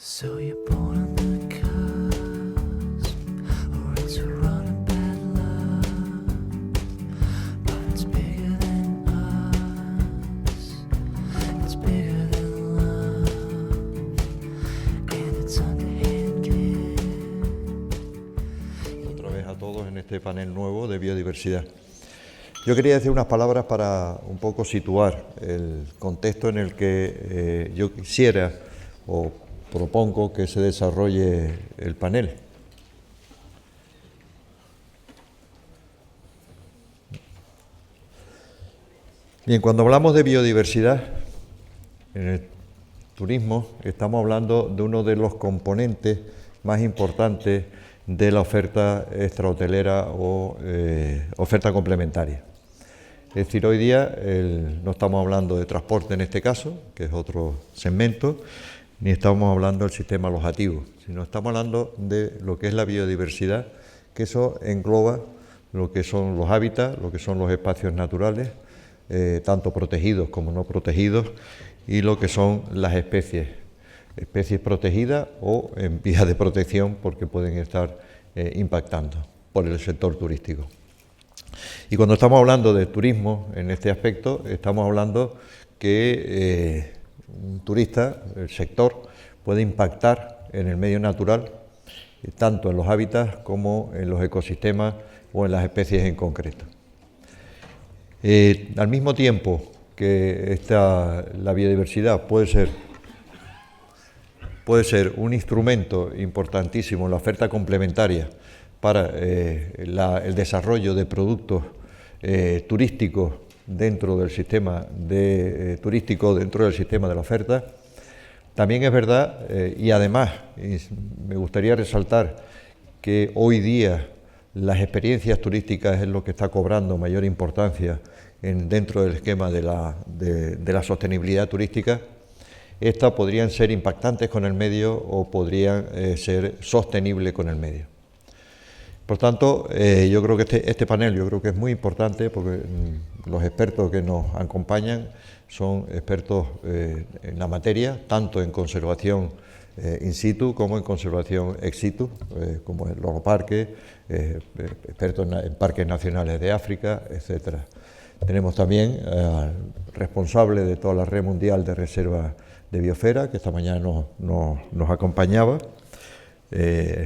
So you're born on the cusp, or it's a run of bad luck, but it's bigger than us, it's bigger than love, and it's underhanded. Otra vez a todos en este panel nuevo de biodiversidad. Yo quería decir unas palabras para un poco situar el contexto en el que yo quisiera o propongo que se desarrolle el panel. Bien, cuando hablamos de biodiversidad en el turismo, estamos hablando de uno de los componentes más importantes de la oferta extrahotelera o oferta complementaria. Es decir, hoy día no estamos hablando de transporte en este caso, que es otro segmento, ni estamos hablando del sistema alojativo, sino estamos hablando de lo que es la biodiversidad, que eso engloba lo que son los hábitats, lo que son los espacios naturales, tanto protegidos como no protegidos, y lo que son las especies protegidas o en vías de protección porque pueden estar impactando por el sector turístico. Y cuando estamos hablando de turismo en este aspecto, estamos hablando que un turista, el sector, puede impactar en el medio natural, tanto en los hábitats como en los ecosistemas o en las especies en concreto. Al mismo tiempo que la biodiversidad puede ser un instrumento importantísimo en la oferta complementaria para el desarrollo de productos turísticos dentro del sistema turístico, dentro del sistema de la oferta. También es verdad, y además me gustaría resaltar que hoy día las experiencias turísticas es lo que está cobrando mayor importancia dentro del esquema de la sostenibilidad turística. Estas podrían ser impactantes con el medio o podrían ser sostenibles con el medio. Por tanto, yo creo que este panel yo creo que es muy importante porque los expertos que nos acompañan son expertos en la materia, tanto en conservación in situ como en conservación ex situ, como en los parques, expertos en parques nacionales de África, etcétera. Tenemos también al responsable de toda la red mundial de reservas de biosfera, que esta mañana nos acompañaba,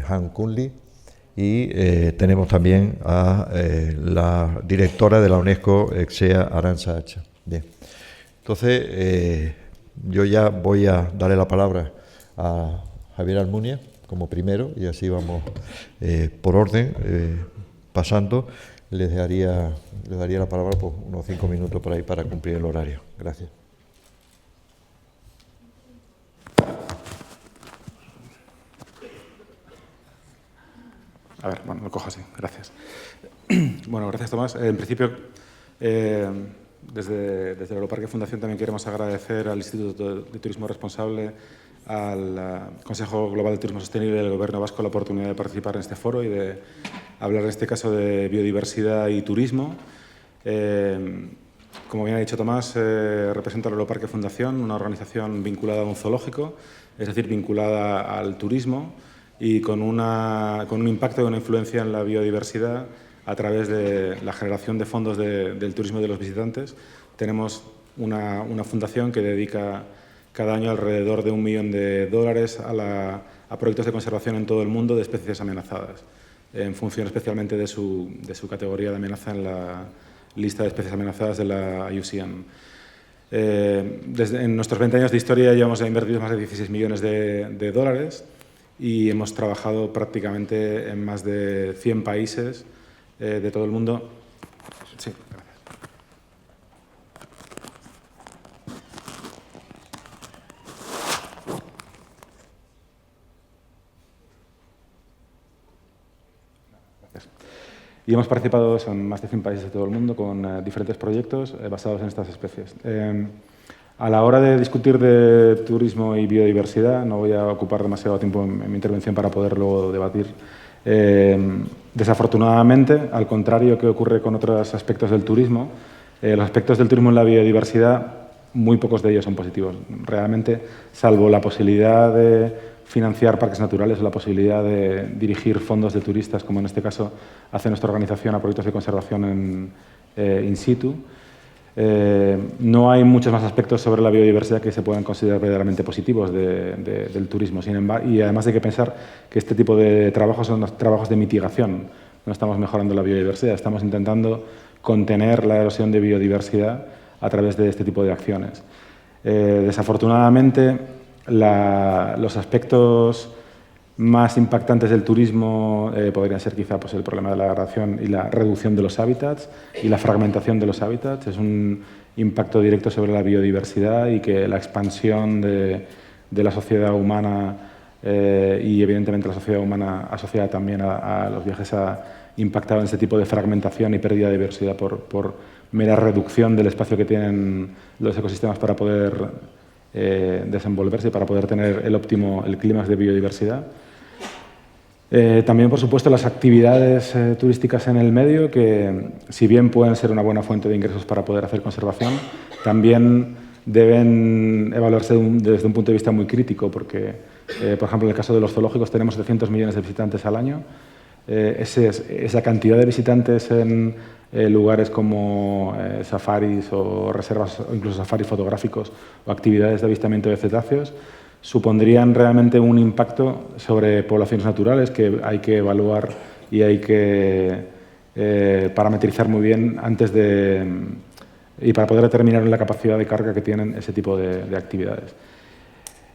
Han Kunli. Y tenemos también a la directora de la UNESCO, Exea Arantxa Hacha. Bien. Entonces, yo ya voy a darle la palabra a Javier Almunia como primero, y así vamos por orden, pasando. Les daría la palabra por unos 5 minutos por ahí para cumplir el horario. Gracias. A ver, bueno, lo cojo así, gracias. Bueno, gracias, Tomás. En principio, desde el Europarque Fundación también queremos agradecer al Instituto de Turismo Responsable, al Consejo Global de Turismo Sostenible y al Gobierno vasco la oportunidad de participar en este foro y de hablar en este caso de biodiversidad y turismo. Como bien ha dicho Tomás, represento al Europarque Fundación, una organización vinculada a un zoológico, es decir, vinculada al turismo, y con un impacto y una influencia en la biodiversidad a través de la generación de fondos del turismo y de los visitantes. Tenemos una fundación que dedica cada año alrededor de $1 millón a proyectos de conservación en todo el mundo de especies amenazadas, en función especialmente de su categoría de amenaza en la lista de especies amenazadas de la IUCN. En nuestros 20 años de historia ya hemos invertido más de $16 millones y hemos trabajado prácticamente en más de 100 países de todo el mundo. Sí, gracias. Gracias. Y hemos participado en más de 100 países de todo el mundo con diferentes proyectos basados en estas especies. A la hora de discutir de turismo y biodiversidad, no voy a ocupar demasiado tiempo en mi intervención para poder luego debatir. Desafortunadamente, al contrario que ocurre con otros aspectos del turismo, los aspectos del turismo en la biodiversidad, muy pocos de ellos son positivos. Realmente, salvo la posibilidad de financiar parques naturales o la posibilidad de dirigir fondos de turistas, como en este caso hace nuestra organización, a proyectos de conservación in situ. No hay muchos más aspectos sobre la biodiversidad que se puedan considerar verdaderamente positivos del turismo. Sin embargo, y además hay que pensar que este tipo de trabajos son trabajos de mitigación. No estamos mejorando la biodiversidad, estamos intentando contener la erosión de biodiversidad a través de este tipo de acciones. Desafortunadamente, los aspectos más impactantes del turismo podrían ser quizá pues, el problema de la degradación y la reducción de los hábitats y la fragmentación de los hábitats. Es un impacto directo sobre la biodiversidad y que la expansión de la sociedad humana y evidentemente la sociedad humana asociada también a los viajes ha impactado en ese tipo de fragmentación y pérdida de diversidad por mera reducción del espacio que tienen los ecosistemas para poder desenvolverse, para poder tener el clímax de biodiversidad. También, por supuesto, las actividades turísticas en el medio, que si bien pueden ser una buena fuente de ingresos para poder hacer conservación, también deben evaluarse desde un punto de vista muy crítico, porque, por ejemplo, en el caso de los zoológicos tenemos 700 millones de visitantes al año. Esa cantidad de visitantes en lugares como safaris o reservas, o incluso safaris fotográficos o actividades de avistamiento de cetáceos, supondrían realmente un impacto sobre poblaciones naturales que hay que evaluar y hay que parametrizar muy bien y para poder determinar la capacidad de carga que tienen ese tipo de actividades.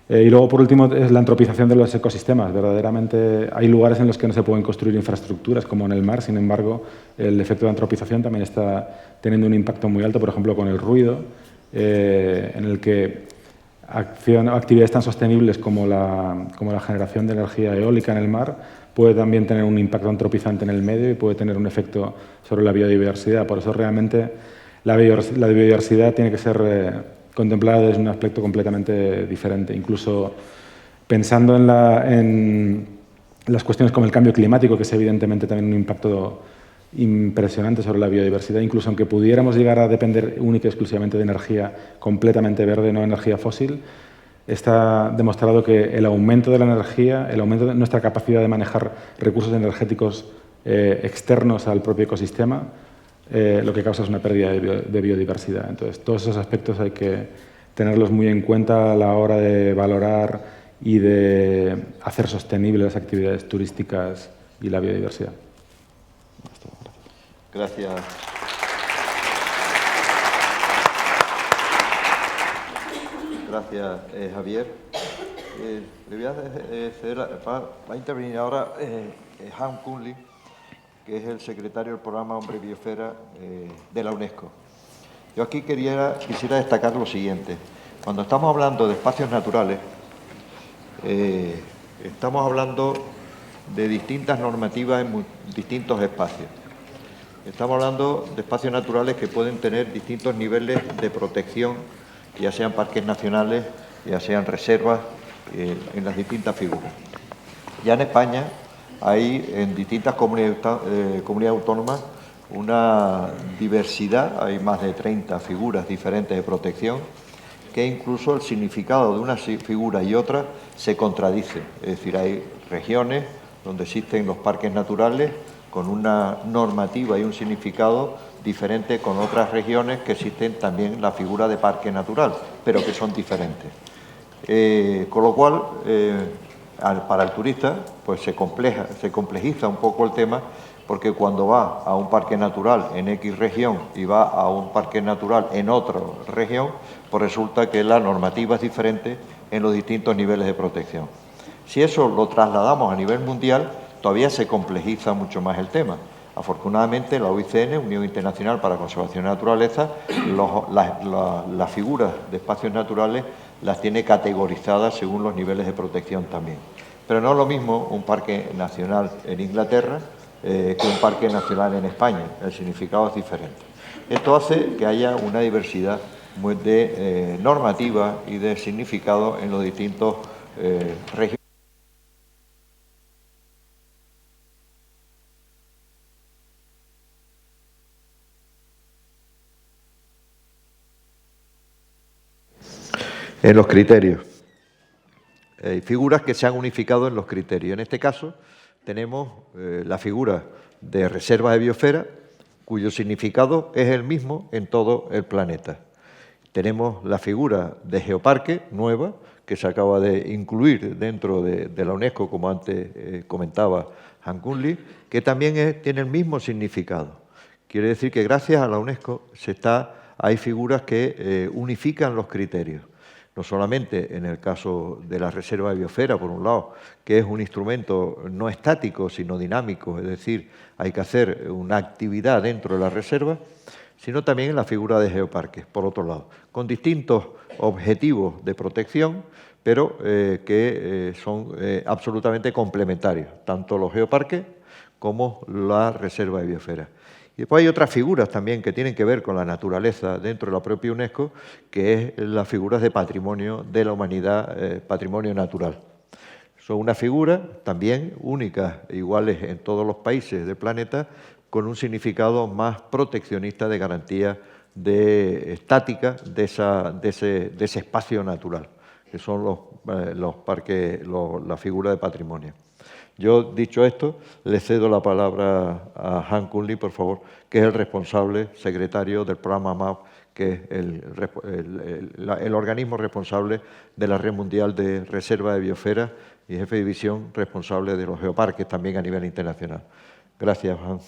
Y luego, por último, es la antropización de los ecosistemas. Verdaderamente hay lugares en los que no se pueden construir infraestructuras, como en el mar. Sin embargo, el efecto de antropización también está teniendo un impacto muy alto, por ejemplo, con el ruido, en el que actividades tan sostenibles como la generación de energía eólica en el mar puede también tener un impacto antropizante en el medio y puede tener un efecto sobre la biodiversidad. Por eso, realmente, la biodiversidad tiene que ser contemplada desde un aspecto completamente diferente. Incluso pensando en las cuestiones como el cambio climático, que es evidentemente también un impacto impresionante sobre la biodiversidad, incluso aunque pudiéramos llegar a depender única y exclusivamente de energía completamente verde, no energía fósil, está demostrado que el aumento de la energía, el aumento de nuestra capacidad de manejar recursos energéticos externos al propio ecosistema, lo que causa es una pérdida de biodiversidad. Entonces, todos esos aspectos hay que tenerlos muy en cuenta a la hora de valorar y de hacer sostenibles las actividades turísticas y la biodiversidad. Gracias. Gracias, Javier. Le voy a ceder, va a intervenir ahora Han Kunli, que es el secretario del programa Hombre Biosfera de la UNESCO. Yo aquí quisiera destacar lo siguiente. Cuando estamos hablando de espacios naturales, estamos hablando de distintas normativas en distintos espacios. Estamos hablando de espacios naturales que pueden tener distintos niveles de protección, ya sean parques nacionales, ya sean reservas, en las distintas figuras. Ya en España hay en distintas comunidades autónomas una diversidad, hay más de 30 figuras diferentes de protección, que incluso el significado de una figura y otra se contradice. Es decir, hay regiones donde existen los parques naturales con una normativa y un significado diferente con otras regiones que existen también la figura de parque natural, pero que son diferentes. Con lo cual, para el turista, pues se complejiza un poco el tema, porque cuando va a un parque natural en X región y va a un parque natural en otra región, pues resulta que la normativa es diferente en los distintos niveles de protección. Si eso lo trasladamos a nivel mundial, todavía se complejiza mucho más el tema. Afortunadamente, la UICN, Unión Internacional para la Conservación de la Naturaleza, las figuras de espacios naturales las tiene categorizadas según los niveles de protección también. Pero no es lo mismo un parque nacional en Inglaterra que un parque nacional en España. El significado es diferente. Esto hace que haya una diversidad de normativa y de significado en los distintos regiones. En los criterios. figuras que se han unificado en los criterios. En este caso tenemos la figura de reserva de biosfera, cuyo significado es el mismo en todo el planeta. Tenemos la figura de geoparque nueva, que se acaba de incluir dentro de la UNESCO, como antes comentaba Han Kun-li, que también tiene el mismo significado. Quiere decir que gracias a la UNESCO hay figuras que unifican los criterios. No solamente en el caso de la reserva de biosfera, por un lado, que es un instrumento no estático, sino dinámico, es decir, hay que hacer una actividad dentro de la reserva, sino también en la figura de geoparques, por otro lado, con distintos objetivos de protección, pero que son absolutamente complementarios, tanto los geoparques como la reserva de biosfera. Y después hay otras figuras también que tienen que ver con la naturaleza dentro de la propia UNESCO, que es las figuras de patrimonio de la humanidad, patrimonio natural. Son unas figuras también únicas, iguales en todos los países del planeta, con un significado más proteccionista de garantía estática de ese espacio natural, que son los parques, la figura de patrimonio. Yo, dicho esto, le cedo la palabra a Han Kun-li, por favor, que es el responsable secretario del programa MAP, que es el organismo responsable de la Red Mundial de Reserva de Biosfera y jefe de división responsable de los geoparques también a nivel internacional. Gracias, Han.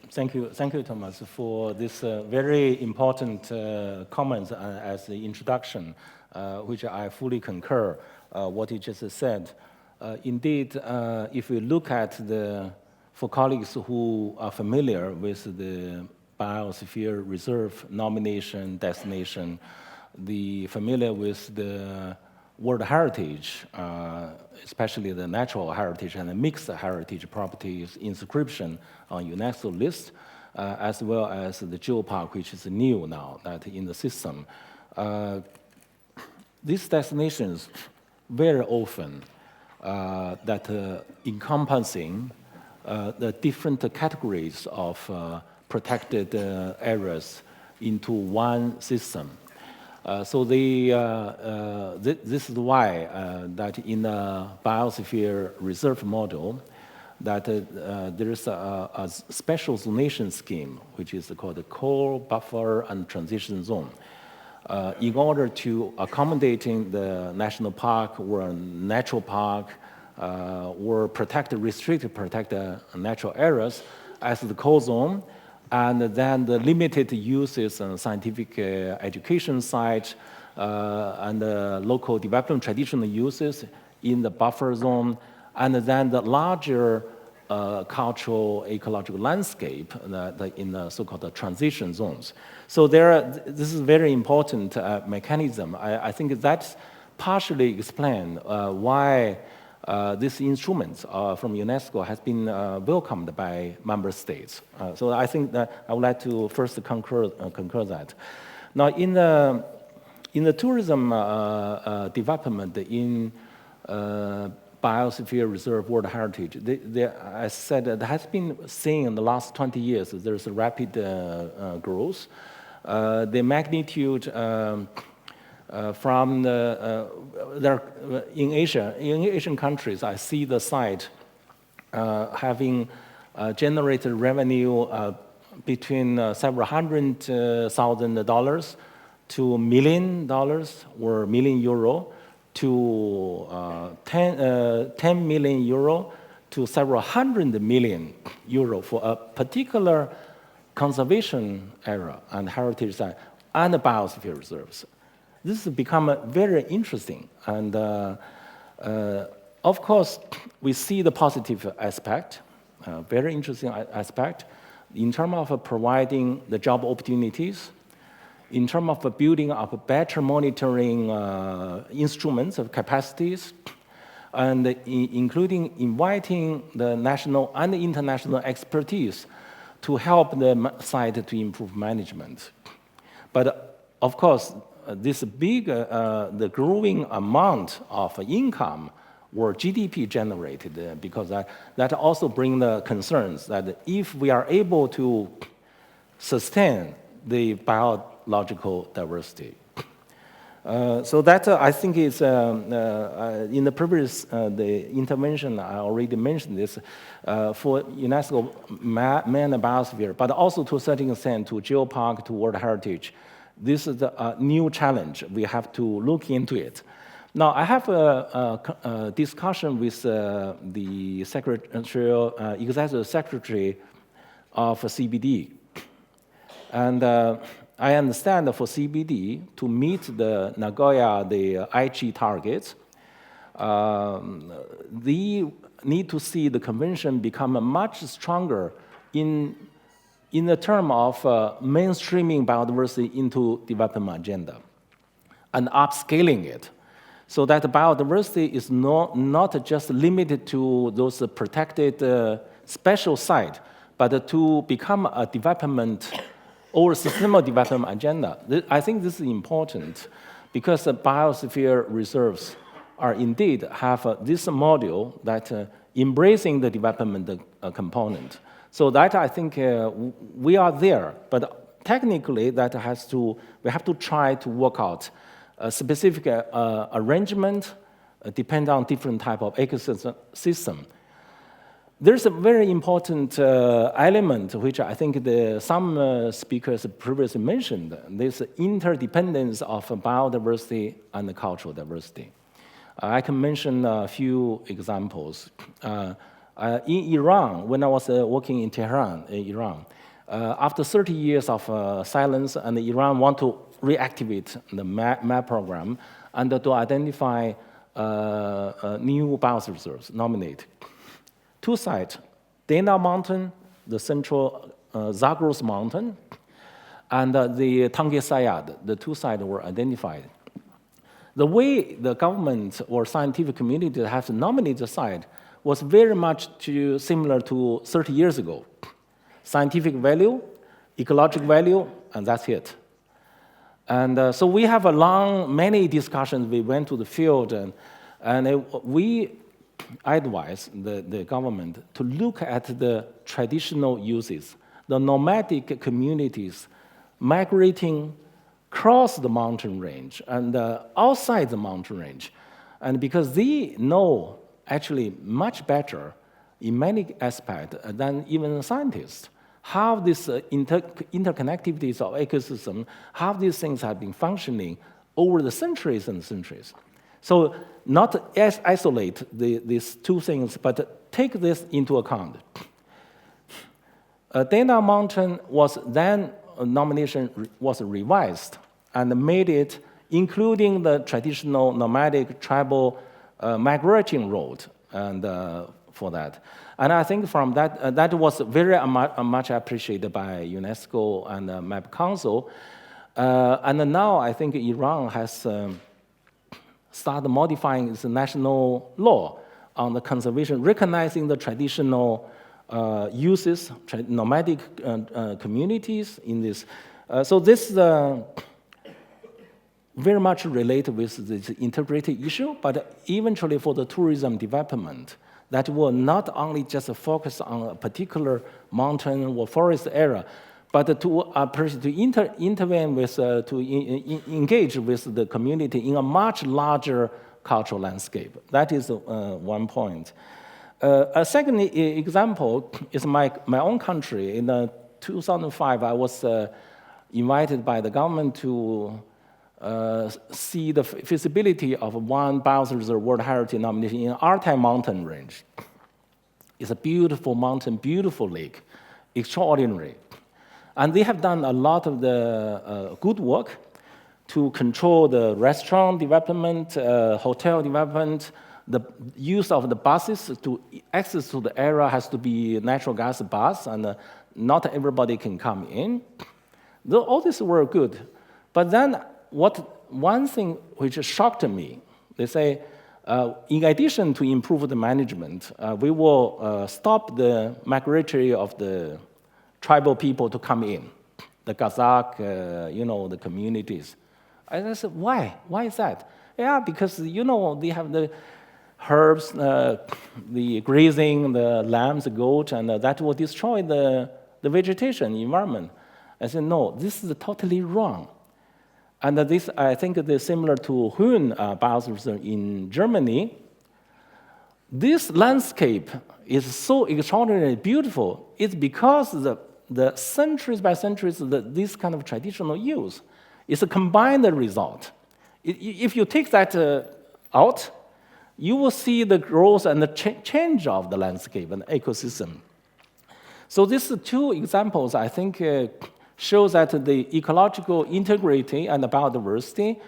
Thank you, Thomas, for this very important comments as the introduction, which I fully concur what you just said. Indeed, if we look at for colleagues who are familiar with the Biosphere Reserve nomination, designation, familiar with the World Heritage, especially the natural heritage and the mixed heritage properties inscription on UNESCO list, as well as the geopark, which is new now that in the system. These designations very often encompassing the different categories of protected areas into one system. So this is why that in the Biosphere Reserve model, that there is a special zonation scheme, which is called the Core Buffer and Transition Zone. In order to accommodating the national park or natural park or restricted protected natural areas as the core zone, and then the limited uses and scientific education site and the local development traditional uses in the buffer zone, and then the larger cultural ecological landscape in the so-called transition zones. So this is a very important mechanism. I think that's partially explained why these instruments from UNESCO has been welcomed by member states. So I think that I would like to first concur that. Now, in the tourism development in Biosphere Reserve World Heritage, as I said, there has been seen in the last 20 years, there's a rapid growth. The magnitude from in Asian countries, I see the site having generated revenue between several $100,000 to $1 million or €1 million to 10 million euro to several €100 million for a particular conservation area and heritage site and the biosphere reserves. This has become very interesting, and of course, we see the positive aspect, very interesting aspect, in terms of providing the job opportunities, in terms of building up better monitoring instruments of capacities, and including inviting the national and international expertise to help the site to improve management. But of course, this big, the growing amount of income or GDP generated, because that also brings the concerns that if we are able to sustain the biological diversity. So that I think is in the previous the intervention I already mentioned this for UNESCO man biosphere, but also to a certain extent to geopark, to World Heritage. This is a new challenge. We have to look into it. Now I have a discussion with the executive secretary of CBD, and I understand that for CBD to meet the Nagoya, the Aichi targets, they need to see the convention become much stronger in the term of mainstreaming biodiversity into development agenda and upscaling it, so that biodiversity is not just limited to those protected special sites, but to become a development or sustainable development agenda. I think this is important because the biosphere reserves are indeed have this module that embracing the development component. So that I think we are there, but technically that we have to try to work out a specific arrangement depend on different type of ecosystem. There's a very important element which I think some speakers previously mentioned, this interdependence of biodiversity and cultural diversity. I can mention a few examples. In Iran, when I was working in Tehran, Iran, after 30 years of silence, and Iran want to reactivate the MAP program and to identify new biosphere reserves, nominate. Two sites, Dana Mountain, the central Zagros Mountain, and the Tange Sayad, the two sites were identified. The way the government or scientific community has nominated the site was very much similar to 30 years ago. Scientific value, ecological value, and that's it. And so we have many discussions. We went to the field, and we advise the government to look at the traditional uses, the nomadic communities migrating across the mountain range and outside the mountain range. And because they know actually much better in many aspects than even scientists, how this interconnectivities of ecosystem, how these things have been functioning over the centuries and centuries. So not as isolate these two things, but take this into account. Dana Mountain was then, nomination was revised and made it, including the traditional nomadic tribal migrating road and for that. And I think from that, that was very much appreciated by UNESCO and MAP Council. And now I think Iran has started modifying its national law on the conservation, recognizing the traditional uses, nomadic communities in this. So this very much related with this integrated issue, but eventually for the tourism development, that will not only just focus on a particular mountain or forest area, but to intervene with, engage with the community in a much larger cultural landscape. That is one point. A second example is my own country. In 2005, I was invited by the government to see the feasibility of one biosphere reserve World Heritage nomination in Altai mountain range. It's a beautiful mountain, beautiful lake, extraordinary. And they have done a lot of the good work to control the restaurant development, hotel development, the use of the buses to access to the area has to be natural gas bus, and not everybody can come in. All this were good. But then one thing which shocked me, they say, in addition to improve the management, we will stop the migratory of the tribal people to come in, the Kazakh, the communities. And I said, why? Why is that? Yeah, because, they have the herbs, the grazing, the lambs, the goat, and that will destroy the vegetation environment. I said, no, this is totally wrong. And this, I think, is similar to Höhen biosphere in Germany. This landscape is so extraordinarily beautiful. It's because the centuries by centuries, this kind of traditional use is a combined result. If you take that out, you will see the growth and the change of the landscape and ecosystem. So these two examples, I think, shows that the ecological integrity and the biodiversity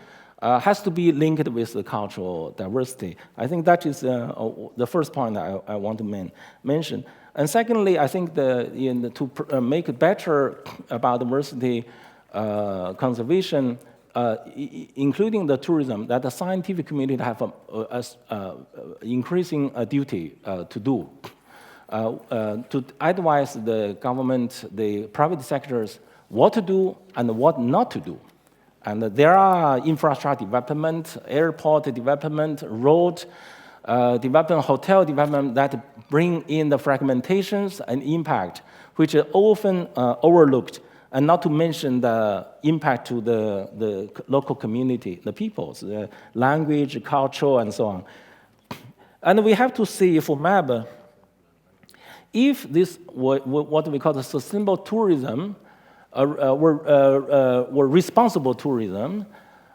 has to be linked with the cultural diversity. I think that is the first point I want to mention. And secondly, I think to make it better biodiversity conservation, including the tourism, that the scientific community have increasing duty to do. To advise the government, the private sectors, what to do and what not to do. And there are infrastructure development, airport development, road development, hotel development that bring in the fragmentations and impact, which are often overlooked, and not to mention the impact to the local community, the peoples, the language, culture, and so on. And we have to see for MAB, if this, what we call the sustainable tourism, or responsible tourism,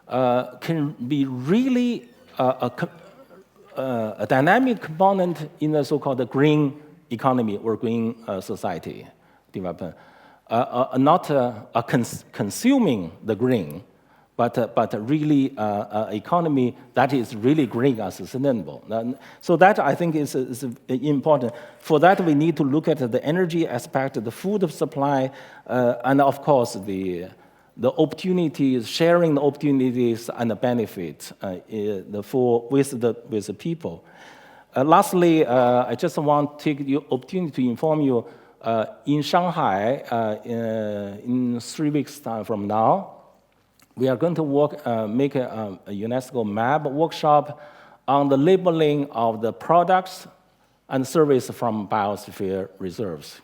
can be really a dynamic component in the so-called green economy or green society development. Not consuming the green, but really an economy that is really green and sustainable. So that, I think, is important. For that, we need to look at the energy aspect, the food supply, and of course, the opportunities, sharing the opportunities and the benefits with the people. Lastly, I just want to take the opportunity to inform you, in Shanghai, in 3 weeks' time from now, we are going to make a UNESCO MAB workshop on the labeling of the products and services from biosphere reserves.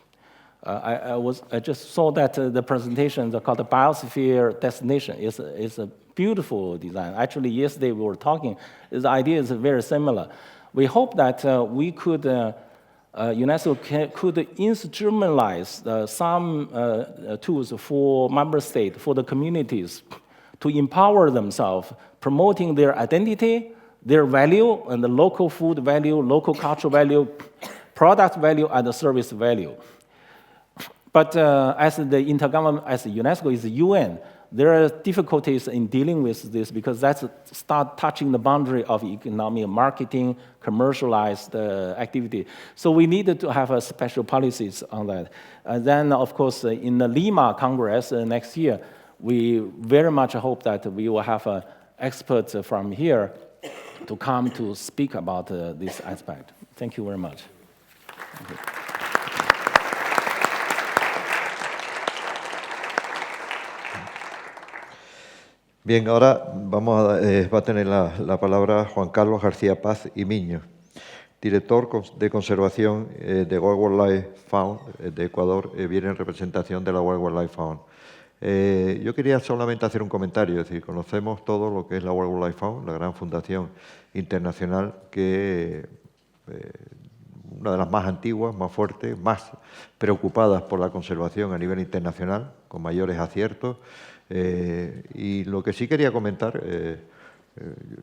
I just saw that the presentation called the Biosphere Destination is a beautiful design. Actually, yesterday we were talking, the idea is very similar. We hope that we could, UNESCO could instrumentalize some tools for member states, for the communities, to empower themselves, promoting their identity, their value, and the local food value, local cultural value, product value, and the service value. But as the intergovernment, as UNESCO is the UN, there are difficulties in dealing with this because that's start touching the boundary of economic marketing, commercialized activity. So we needed to have special policies on that. And then, of course, in the Lima Congress next year, we very much hope that we will have experts from here to come to speak about this aspect. Thank you very much. Thank you. Bien, ahora va a tener la palabra Juan Carlos García Paz y Miño, director de conservación de World Wildlife Fund de Ecuador, viene en representación de la World Wildlife Fund. Yo quería solamente hacer un comentario, es decir, conocemos todo lo que es la World Wildlife Fund, la gran fundación internacional que una de las más antiguas, más fuertes, más preocupadas por la conservación a nivel internacional, con mayores aciertos. Y lo que sí quería comentar,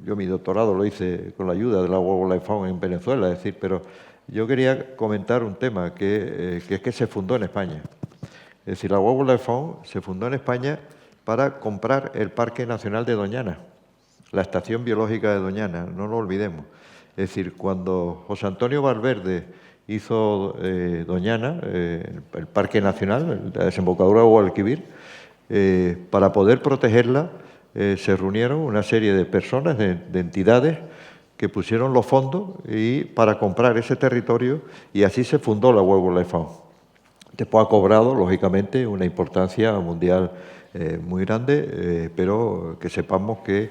yo mi doctorado lo hice con la ayuda de la World Wildlife Fund en Venezuela, es decir, pero yo quería comentar un tema que es que se fundó en España. Es decir, la World Wildlife Fund se fundó en España para comprar el Parque Nacional de Doñana, la estación biológica de Doñana, no lo olvidemos. Es decir, cuando José Antonio Valverde hizo Doñana, el Parque Nacional, la desembocadura de Guadalquivir, para poder protegerla se reunieron una serie de personas, de entidades, que pusieron los fondos para comprar ese territorio y así se fundó la World Wildlife Fund. Después ha cobrado, lógicamente, una importancia mundial muy grande, pero que sepamos que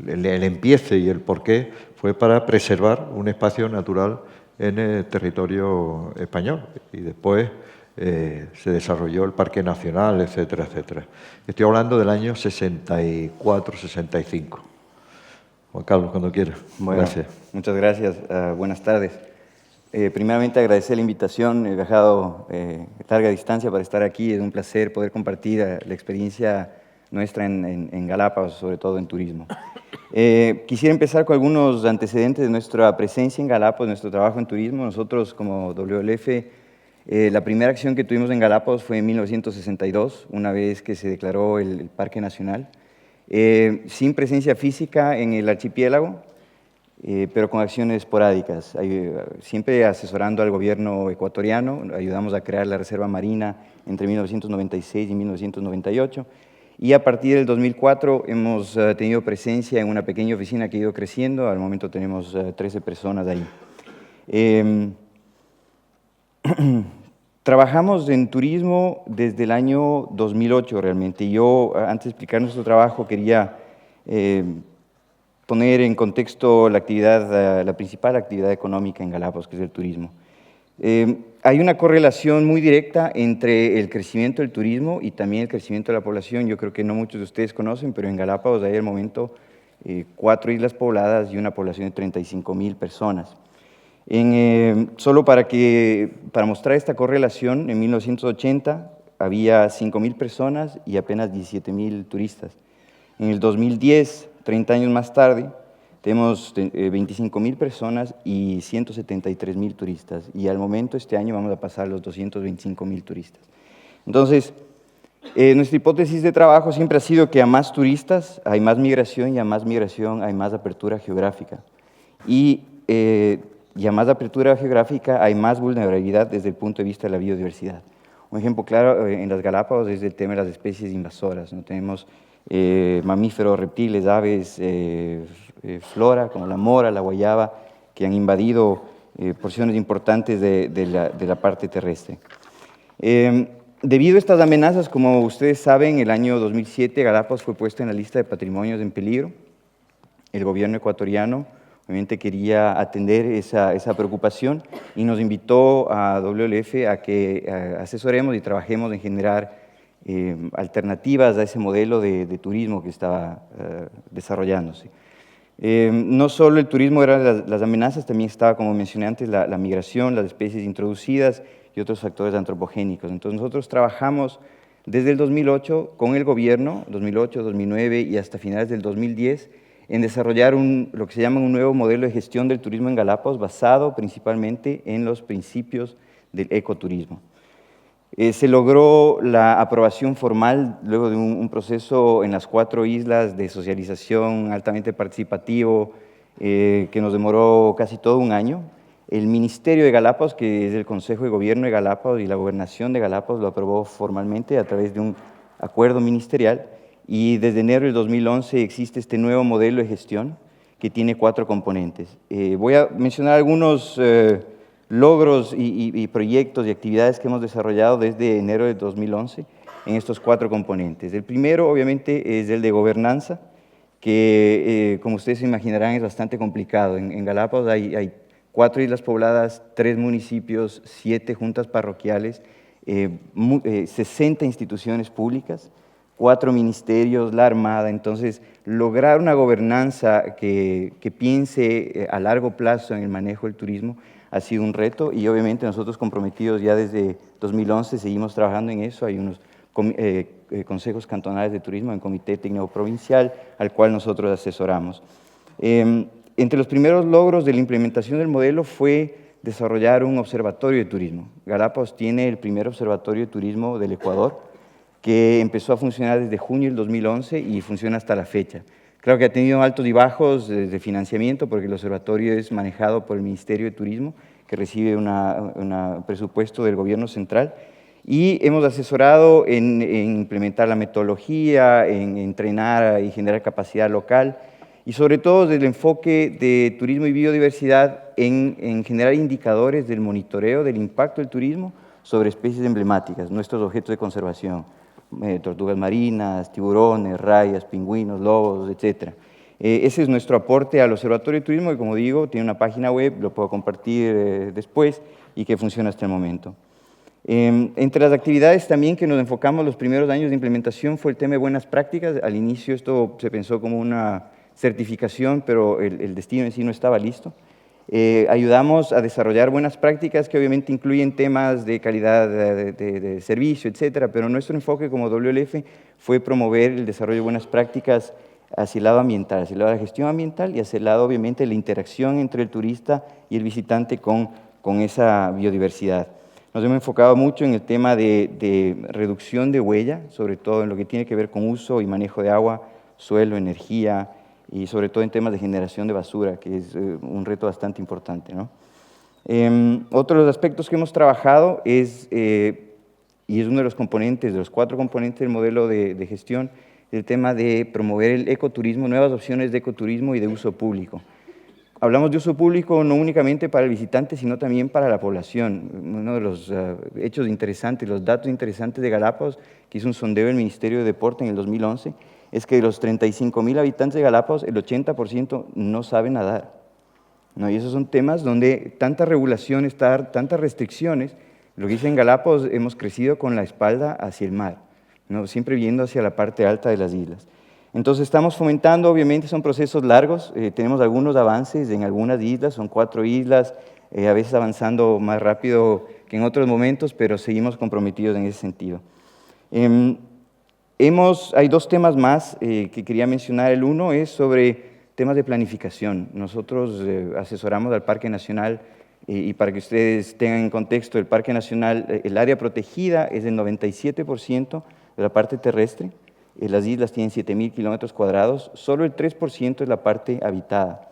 el empiece y el porqué fue para preservar un espacio natural en el territorio español. Y después se desarrolló el Parque Nacional, etcétera, etcétera. Estoy hablando del año 64-65. Juan Carlos, cuando quiera. Bueno, Gracias. muchas gracias. Buenas tardes. Primeramente agradecer la invitación. He viajado larga distancia para estar aquí. Es un placer poder compartir la experiencia nuestra en Galápagos, sobre todo en turismo. Quisiera empezar con algunos antecedentes de nuestra presencia en Galápagos, nuestro trabajo en turismo. Nosotros como WLF, la primera acción que tuvimos en Galápagos fue en 1962, una vez que se declaró el Parque Nacional, sin presencia física en el archipiélago, pero con acciones esporádicas, siempre asesorando al gobierno ecuatoriano. Ayudamos a crear la Reserva Marina entre 1996 y 1998, y a partir del 2004 hemos tenido presencia en una pequeña oficina que ha ido creciendo. Al momento tenemos 13 personas ahí. Trabajamos en turismo desde el año 2008 realmente. Yo, antes de explicar nuestro trabajo, quería poner en contexto la principal actividad económica en Galápagos, que es el turismo. Hay una correlación muy directa entre el crecimiento del turismo y también el crecimiento de la población. Yo creo que no muchos de ustedes conocen, pero en Galápagos hay al momento 4 islas pobladas y una población de 35,000 personas. Solo para mostrar esta correlación, en 1980 había 5,000 personas y apenas 17,000 turistas. En el 2010, 30 años más tarde, tenemos 25,000 personas y 173,000 turistas. Y al momento, este año, vamos a pasar los 225,000 turistas. Entonces, nuestra hipótesis de trabajo siempre ha sido que a más turistas hay más migración, y a más migración hay más apertura geográfica. Y a más apertura geográfica hay más vulnerabilidad desde el punto de vista de la biodiversidad. Un ejemplo claro en las Galápagos es el tema de las especies invasoras, ¿no? Tenemos mamíferos, reptiles, aves, flora como la mora, la guayaba, que han invadido porciones importantes de la parte terrestre. Debido a estas amenazas, como ustedes saben, el año 2007 Galápagos fue puesto en la lista de patrimonios en peligro. El gobierno ecuatoriano obviamente quería atender esa preocupación y nos invitó a WLF a que asesoremos y trabajemos en generar alternativas a ese modelo de turismo que estaba desarrollándose. No solo el turismo eran las amenazas, también estaba, como mencioné antes, la migración, las especies introducidas y otros factores antropogénicos. Entonces nosotros trabajamos desde el 2008 con el gobierno, 2008, 2009 y hasta finales del 2010, en desarrollar lo que se llama un nuevo modelo de gestión del turismo en Galápagos, basado principalmente en los principios del ecoturismo. Se logró la aprobación formal luego de un proceso en las 4 islas de socialización altamente participativo que nos demoró casi todo un año. El Ministerio de Galápagos, que es el Consejo de Gobierno de Galápagos, y la Gobernación de Galápagos lo aprobó formalmente a través de un acuerdo ministerial, y desde enero del 2011 existe este nuevo modelo de gestión que tiene 4 componentes. Voy a mencionar algunos logros y proyectos y actividades que hemos desarrollado desde enero de 2011 en estos 4 componentes. El primero, obviamente, es el de gobernanza, que, como ustedes se imaginarán, es bastante complicado. En Galápagos hay 4 islas pobladas, 3 municipios, 7 juntas parroquiales, 60 instituciones públicas, 4 ministerios, la Armada. Entonces, lograr una gobernanza que piense a largo plazo en el manejo del turismo ha sido un reto, y obviamente nosotros comprometidos ya desde 2011 seguimos trabajando en eso. Hay unos consejos cantonales de turismo, en comité técnico provincial, al cual nosotros asesoramos. Entre los primeros logros de la implementación del modelo fue desarrollar un observatorio de turismo. Galápagos tiene el primer observatorio de turismo del Ecuador, que empezó a funcionar desde junio del 2011 y funciona hasta la fecha. Claro que ha tenido altos y bajos de financiamiento, porque el observatorio es manejado por el Ministerio de Turismo, que recibe un presupuesto del gobierno central, y hemos asesorado en implementar la metodología, en entrenar y generar capacidad local, y sobre todo desde el enfoque de turismo y biodiversidad en generar indicadores del monitoreo del impacto del turismo sobre especies emblemáticas, nuestros objetos de conservación, tortugas marinas, tiburones, rayas, pingüinos, lobos, etc. Ese es nuestro aporte al Observatorio de Turismo, que, como digo, tiene una página web, lo puedo compartir después, y que funciona hasta el momento. Entre las actividades también que nos enfocamos los primeros años de implementación fue el tema de buenas prácticas. Al inicio esto se pensó como una certificación, pero el destino en sí no estaba listo. Ayudamos a desarrollar buenas prácticas que obviamente incluyen temas de calidad de servicio, etcétera, pero nuestro enfoque como WLF fue promover el desarrollo de buenas prácticas hacia el lado ambiental, hacia el lado de la gestión ambiental y hacia el lado obviamente de la interacción entre el turista y el visitante con esa biodiversidad. Nos hemos enfocado mucho en el tema de reducción de huella, sobre todo en lo que tiene que ver con uso y manejo de agua, suelo, energía, y sobre todo en temas de generación de basura, que es un reto bastante importante, ¿no? Otro de los aspectos que hemos trabajado es, y es uno de los componentes, de los 4 componentes del modelo de gestión, el tema de promover el ecoturismo, nuevas opciones de ecoturismo y de uso público. Hablamos de uso público no únicamente para el visitante, sino también para la población. Uno de los hechos interesantes, los datos interesantes de Galápagos, que hizo un sondeo del Ministerio de Deporte en el 2011, es que de los 35,000 habitantes de Galápagos, el 80% no sabe nadar, ¿no? Y esos son temas donde tanta regulación, tantas restricciones, lo que dice en Galápagos, hemos crecido con la espalda hacia el mar, ¿no? Siempre viendo hacia la parte alta de las islas. Entonces estamos fomentando, obviamente son procesos largos, tenemos algunos avances en algunas islas, son 4 islas, a veces avanzando más rápido que en otros momentos, pero seguimos comprometidos en ese sentido. Hay 2 temas más que quería mencionar. El uno es sobre temas de planificación. Nosotros asesoramos al Parque Nacional y para que ustedes tengan en contexto, el Parque Nacional, el área protegida es el 97% de la parte terrestre. Las islas tienen 7,000 kilómetros cuadrados, solo el 3% es la parte habitada,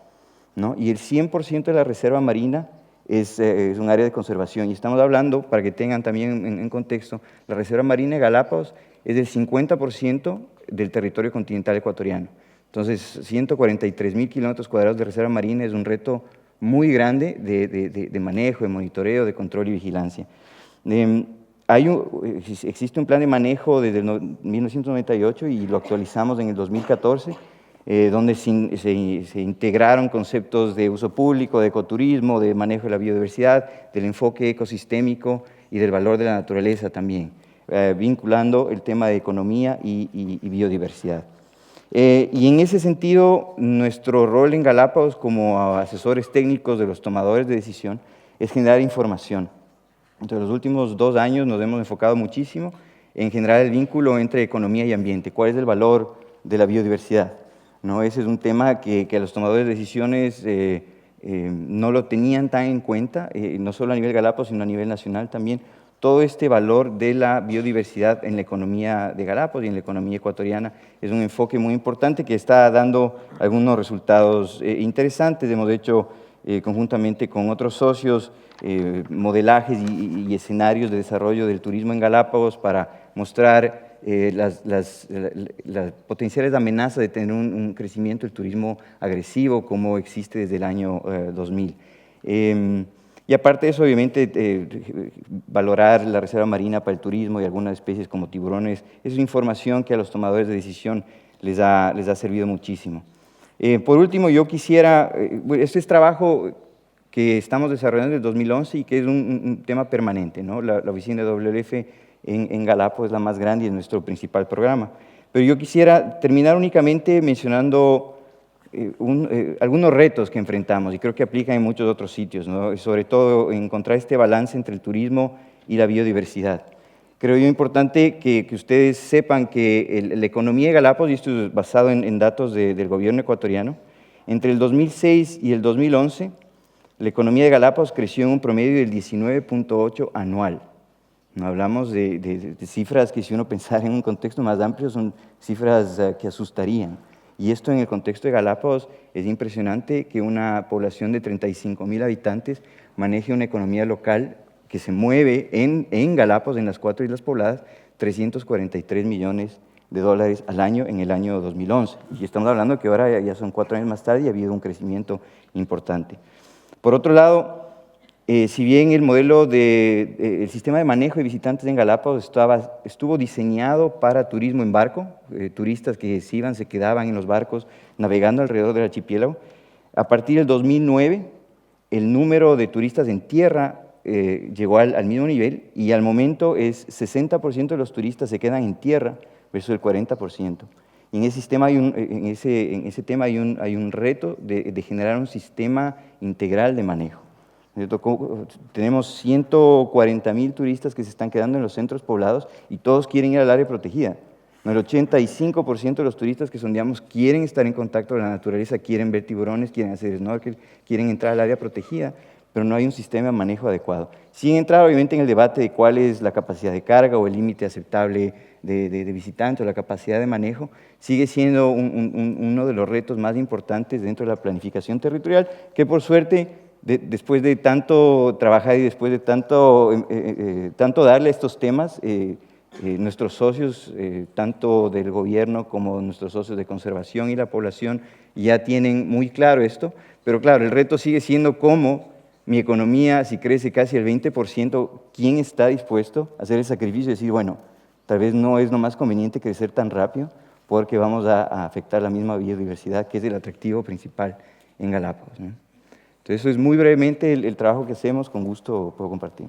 ¿no? Y el 100% de la reserva marina es un área de conservación. Y estamos hablando, para que tengan también en contexto, la reserva marina de Galápagos es del 50% del territorio continental ecuatoriano. Entonces, 143,000 kilómetros cuadrados de reserva marina es un reto muy grande de manejo, de monitoreo, de control y vigilancia. Existe un plan de manejo desde 1998 y lo actualizamos en el 2014, donde se integraron conceptos de uso público, de ecoturismo, de manejo de la biodiversidad, del enfoque ecosistémico y del valor de la naturaleza también, vinculando el tema de economía y biodiversidad. Y en ese sentido, nuestro rol en Galápagos como asesores técnicos de los tomadores de decisión es generar información. Entre los últimos 2 años nos hemos enfocado muchísimo en generar el vínculo entre economía y ambiente. ¿Cuál es el valor de la biodiversidad? ¿No? Ese es un tema que los tomadores de decisiones no lo tenían tan en cuenta, no solo a nivel Galápagos, sino a nivel nacional también. Todo este valor de la biodiversidad en la economía de Galápagos y en la economía ecuatoriana es un enfoque muy importante que está dando algunos resultados interesantes. Hemos hecho conjuntamente con otros socios modelajes y escenarios de desarrollo del turismo en Galápagos para mostrar las potenciales amenazas de tener un crecimiento del turismo agresivo como existe desde el año 2000. Y aparte de eso, obviamente, valorar la reserva marina para el turismo y algunas especies como tiburones, es información que a los tomadores de decisión les ha servido muchísimo. Por último, yo quisiera, este es trabajo que estamos desarrollando desde el 2011 y que es un tema permanente, ¿no? La oficina de WLF en Galápagos es la más grande y es nuestro principal programa. Pero yo quisiera terminar únicamente mencionando algunos retos que enfrentamos y creo que aplican en muchos otros sitios, ¿no? Y sobre todo encontrar este balance entre el turismo y la biodiversidad. Creo yo importante que ustedes sepan que la economía de Galápagos, y esto es basado en datos del gobierno ecuatoriano, entre el 2006 y el 2011, la economía de Galápagos creció en un promedio del 19.8 anual. No hablamos de cifras que si uno pensara en un contexto más amplio son cifras que asustarían. Y esto en el contexto de Galápagos es impresionante que una población de 35,000 habitantes maneje una economía local que se mueve en Galápagos, en las 4 islas pobladas, 343 millones de dólares al año en el año 2011. Y estamos hablando que ahora ya son 4 años más tarde y ha habido un crecimiento importante. Por otro lado, si bien el modelo el sistema de manejo de visitantes en Galápagos estuvo diseñado para turismo en barco, turistas que se quedaban en los barcos navegando alrededor del archipiélago, a partir del 2009 el número de turistas en tierra llegó al mismo nivel y al momento es 60% de los turistas se quedan en tierra versus el 40%. Y en ese tema hay un reto de generar un sistema integral de manejo. Tenemos 140.000 turistas que se están quedando en los centros poblados y todos quieren ir al área protegida. El 85% de los turistas que sondeamos quieren estar en contacto con la naturaleza, quieren ver tiburones, quieren hacer snorkel, quieren entrar al área protegida, pero no hay un sistema de manejo adecuado. Sin entrar obviamente en el debate de cuál es la capacidad de carga o el límite aceptable de visitantes o la capacidad de manejo, sigue siendo uno de los retos más importantes dentro de la planificación territorial, que por suerte, después de tanto trabajar y después de tanto darle estos temas, nuestros socios, tanto del gobierno como nuestros socios de conservación y la población, ya tienen muy claro esto, pero claro, el reto sigue siendo cómo mi economía, si crece casi el 20%, ¿quién está dispuesto a hacer el sacrificio y decir, bueno, tal vez no es lo más conveniente crecer tan rápido porque vamos a afectar la misma biodiversidad, que es el atractivo principal en Galápagos, ¿no? Entonces, eso es muy brevemente el trabajo que hacemos, con gusto puedo compartir.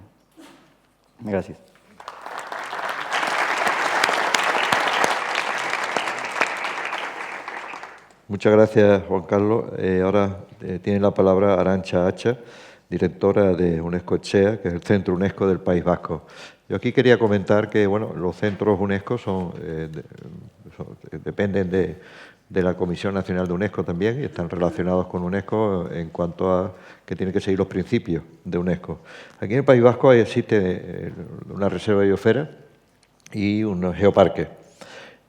Gracias. Muchas gracias, Juan Carlos. Ahora tiene la palabra Arantxa Hacha, directora de UNESCO Etxea, que es el Centro UNESCO del País Vasco. Yo aquí quería comentar que bueno, los centros UNESCO dependen de la Comisión Nacional de UNESCO también y están relacionados con UNESCO en cuanto a que tienen que seguir los principios de UNESCO. Aquí en el País Vasco existe una reserva de biosfera y un geoparque.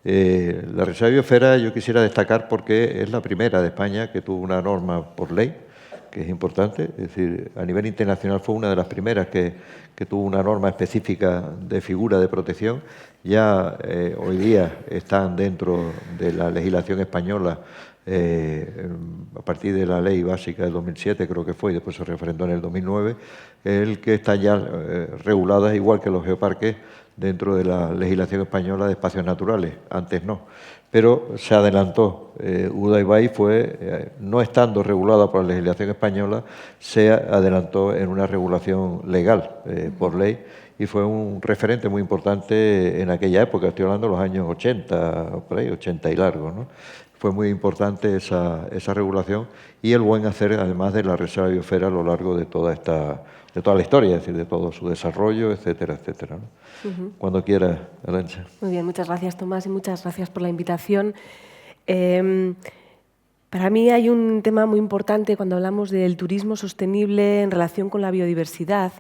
La reserva de biosfera yo quisiera destacar porque es la primera de España que tuvo una norma por ley, que es importante, es decir, a nivel internacional fue una de las primeras que tuvo una norma específica de figura de protección. Ya hoy día están dentro de la legislación española a partir de la ley básica del 2007, creo que fue, y después se referendó en el 2009, el que están ya reguladas igual que los geoparques dentro de la legislación española de espacios naturales, antes no. Pero se adelantó. Urdaibai fue, no estando regulada por la legislación española, se adelantó en una regulación legal por ley y fue un referente muy importante en aquella época, estoy hablando de los años 80, por ahí, 80 y largo, ¿no? Fue muy importante esa regulación y el buen hacer, además de la reserva de biosfera a lo largo de toda la historia, es decir, de todo su desarrollo, etcétera, etcétera, ¿no? Cuando quiera, Arantxa. Muy bien, muchas gracias, Tomás, y muchas gracias por la invitación. Para mí hay un tema muy importante cuando hablamos del turismo sostenible en relación con la biodiversidad,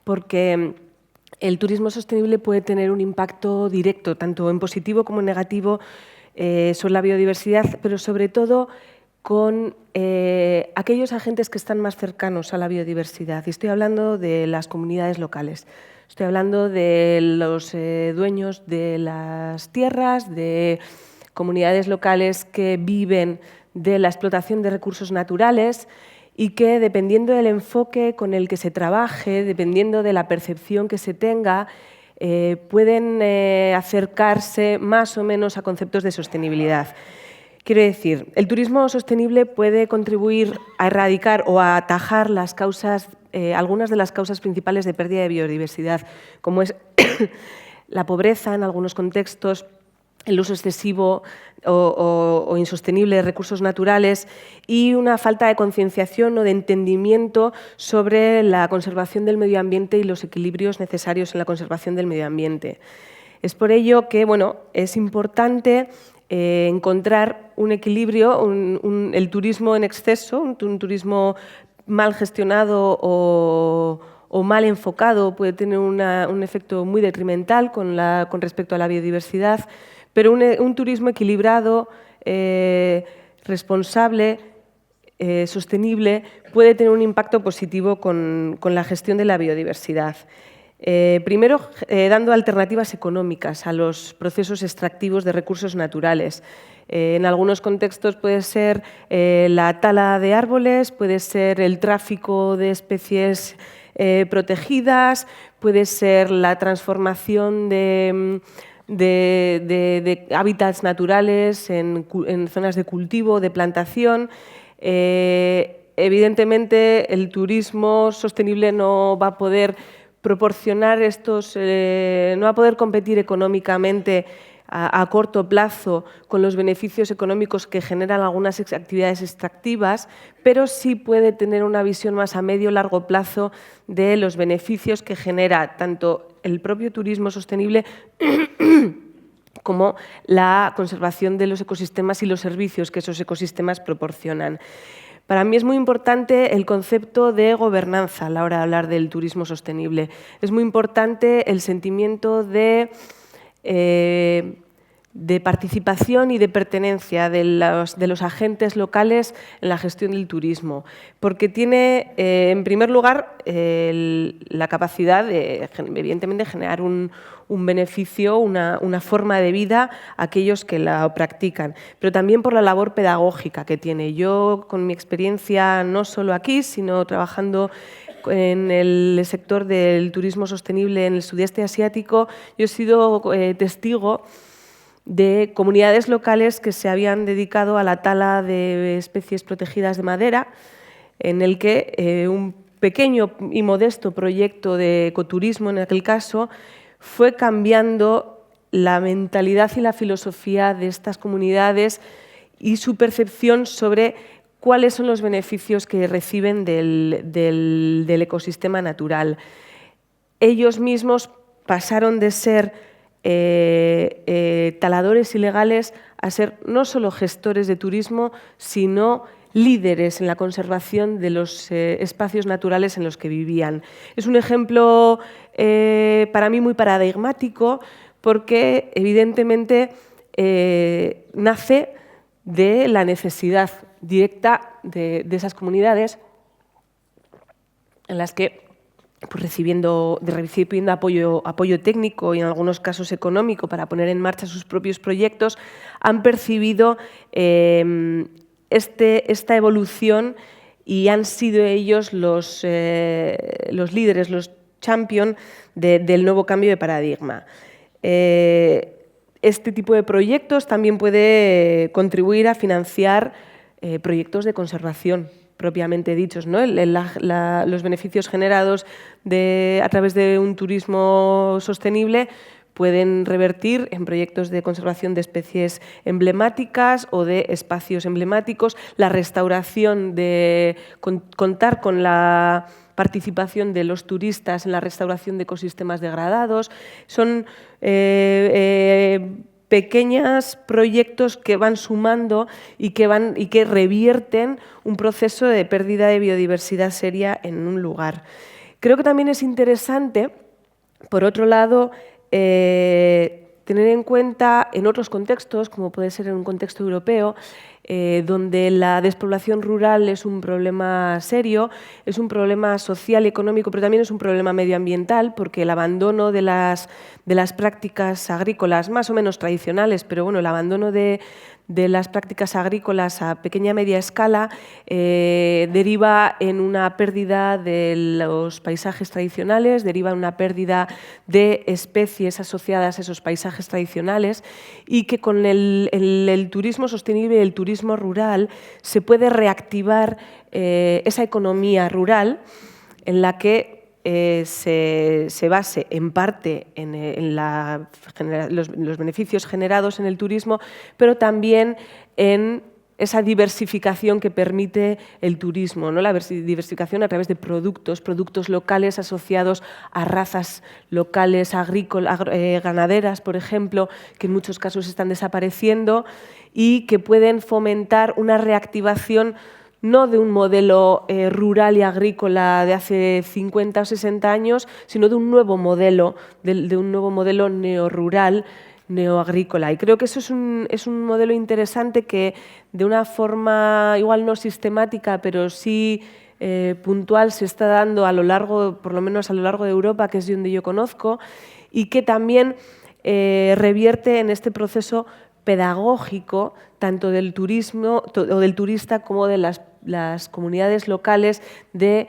porque el turismo sostenible puede tener un impacto directo, tanto en positivo como en negativo, sobre la biodiversidad, pero sobre todo con aquellos agentes que están más cercanos a la biodiversidad. Y estoy hablando de las comunidades locales. Estoy hablando de los dueños de las tierras, de comunidades locales que viven de la explotación de recursos naturales y que, dependiendo del enfoque con el que se trabaje, dependiendo de la percepción que se tenga, pueden acercarse más o menos a conceptos de sostenibilidad. Quiero decir, el turismo sostenible puede contribuir a erradicar o a atajar las causas, algunas de las causas principales de pérdida de biodiversidad, como es la pobreza en algunos contextos, el uso excesivo o insostenible de recursos naturales y una falta de concienciación o de entendimiento sobre la conservación del medio ambiente y los equilibrios necesarios en la conservación del medio ambiente. Es por ello que bueno, es importante encontrar un equilibrio, el turismo en exceso, un turismo mal gestionado o mal enfocado puede tener un efecto muy detrimental con respecto a la biodiversidad, pero un turismo equilibrado, responsable, sostenible, puede tener un impacto positivo con la gestión de la biodiversidad. Primero, dando alternativas económicas a los procesos extractivos de recursos naturales. En algunos contextos puede ser la tala de árboles, puede ser el tráfico de especies protegidas, puede ser la transformación de hábitats naturales en zonas de cultivo, de plantación. evidentemente el turismo sostenible no va a poder proporcionar no va a poder competir económicamente a corto plazo con los beneficios económicos que generan algunas actividades extractivas, pero sí puede tener una visión más a medio y largo plazo de los beneficios que genera tanto el propio turismo sostenible como la conservación de los ecosistemas y los servicios que esos ecosistemas proporcionan. Para mí es muy importante el concepto de gobernanza a la hora de hablar del turismo sostenible. Es muy importante el sentimiento de participación y de pertenencia de los agentes locales en la gestión del turismo, porque tiene, en primer lugar, la capacidad de, evidentemente, generar un beneficio, una forma de vida a aquellos que la practican, pero también por la labor pedagógica que tiene. Yo, con mi experiencia, no solo aquí, sino trabajando en el sector del turismo sostenible en el sudeste asiático, yo he sido testigo de comunidades locales que se habían dedicado a la tala de especies protegidas de madera, en el que un pequeño y modesto proyecto de ecoturismo, en aquel caso, fue cambiando la mentalidad y la filosofía de estas comunidades y su percepción sobre cuáles son los beneficios que reciben del ecosistema natural. Ellos mismos pasaron de ser taladores ilegales a ser no solo gestores de turismo, sino líderes en la conservación de los espacios naturales en los que vivían. Es un ejemplo para mí muy paradigmático porque evidentemente nace de la necesidad directa de esas comunidades en las que, pues, recibiendo apoyo técnico y en algunos casos económico para poner en marcha sus propios proyectos, han percibido esta evolución y han sido ellos los líderes, los champions del nuevo cambio de paradigma. Este tipo de proyectos también puede contribuir a financiar proyectos de conservación propiamente dichos, ¿no? Los beneficios generados a través de un turismo sostenible pueden revertir en proyectos de conservación de especies emblemáticas o de espacios emblemáticos, la restauración contar con la participación de los turistas en la restauración de ecosistemas degradados. Son pequeños proyectos que van sumando y que revierten un proceso de pérdida de biodiversidad seria en un lugar. Creo que también es interesante, por otro lado, tener en cuenta en otros contextos, como puede ser en un contexto europeo, donde la despoblación rural es un problema serio, es un problema social y económico, pero también es un problema medioambiental, porque el abandono de las prácticas agrícolas más o menos tradicionales, pero bueno, el abandono de las prácticas agrícolas a pequeña y media escala deriva en una pérdida de los paisajes tradicionales, deriva en una pérdida de especies asociadas a esos paisajes tradicionales y que con el turismo sostenible y el turismo rural se puede reactivar esa economía rural en la que se base en parte en los beneficios generados en el turismo, pero también en esa diversificación que permite el turismo, ¿no? La diversificación a través de productos locales asociados a razas locales, ganaderas, por ejemplo, que en muchos casos están desapareciendo y que pueden fomentar una reactivación no de un modelo rural y agrícola de hace 50 o 60 años, sino de un nuevo modelo, de un nuevo modelo neorrural, neoagrícola. Y creo que eso es un modelo interesante que, de una forma igual no sistemática, pero sí puntual, se está dando a lo largo, por lo menos a lo largo de Europa, que es donde yo conozco, y que también revierte en este proceso pedagógico tanto del turismo o del turista como de las comunidades locales de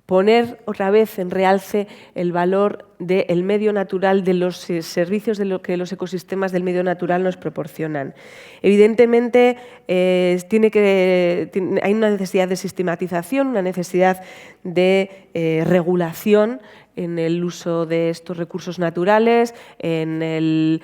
poner otra vez en realce el valor del medio natural, de los servicios de lo que los ecosistemas del medio natural nos proporcionan. Evidentemente, hay una necesidad de sistematización, una necesidad de regulación en el uso de estos recursos naturales, en el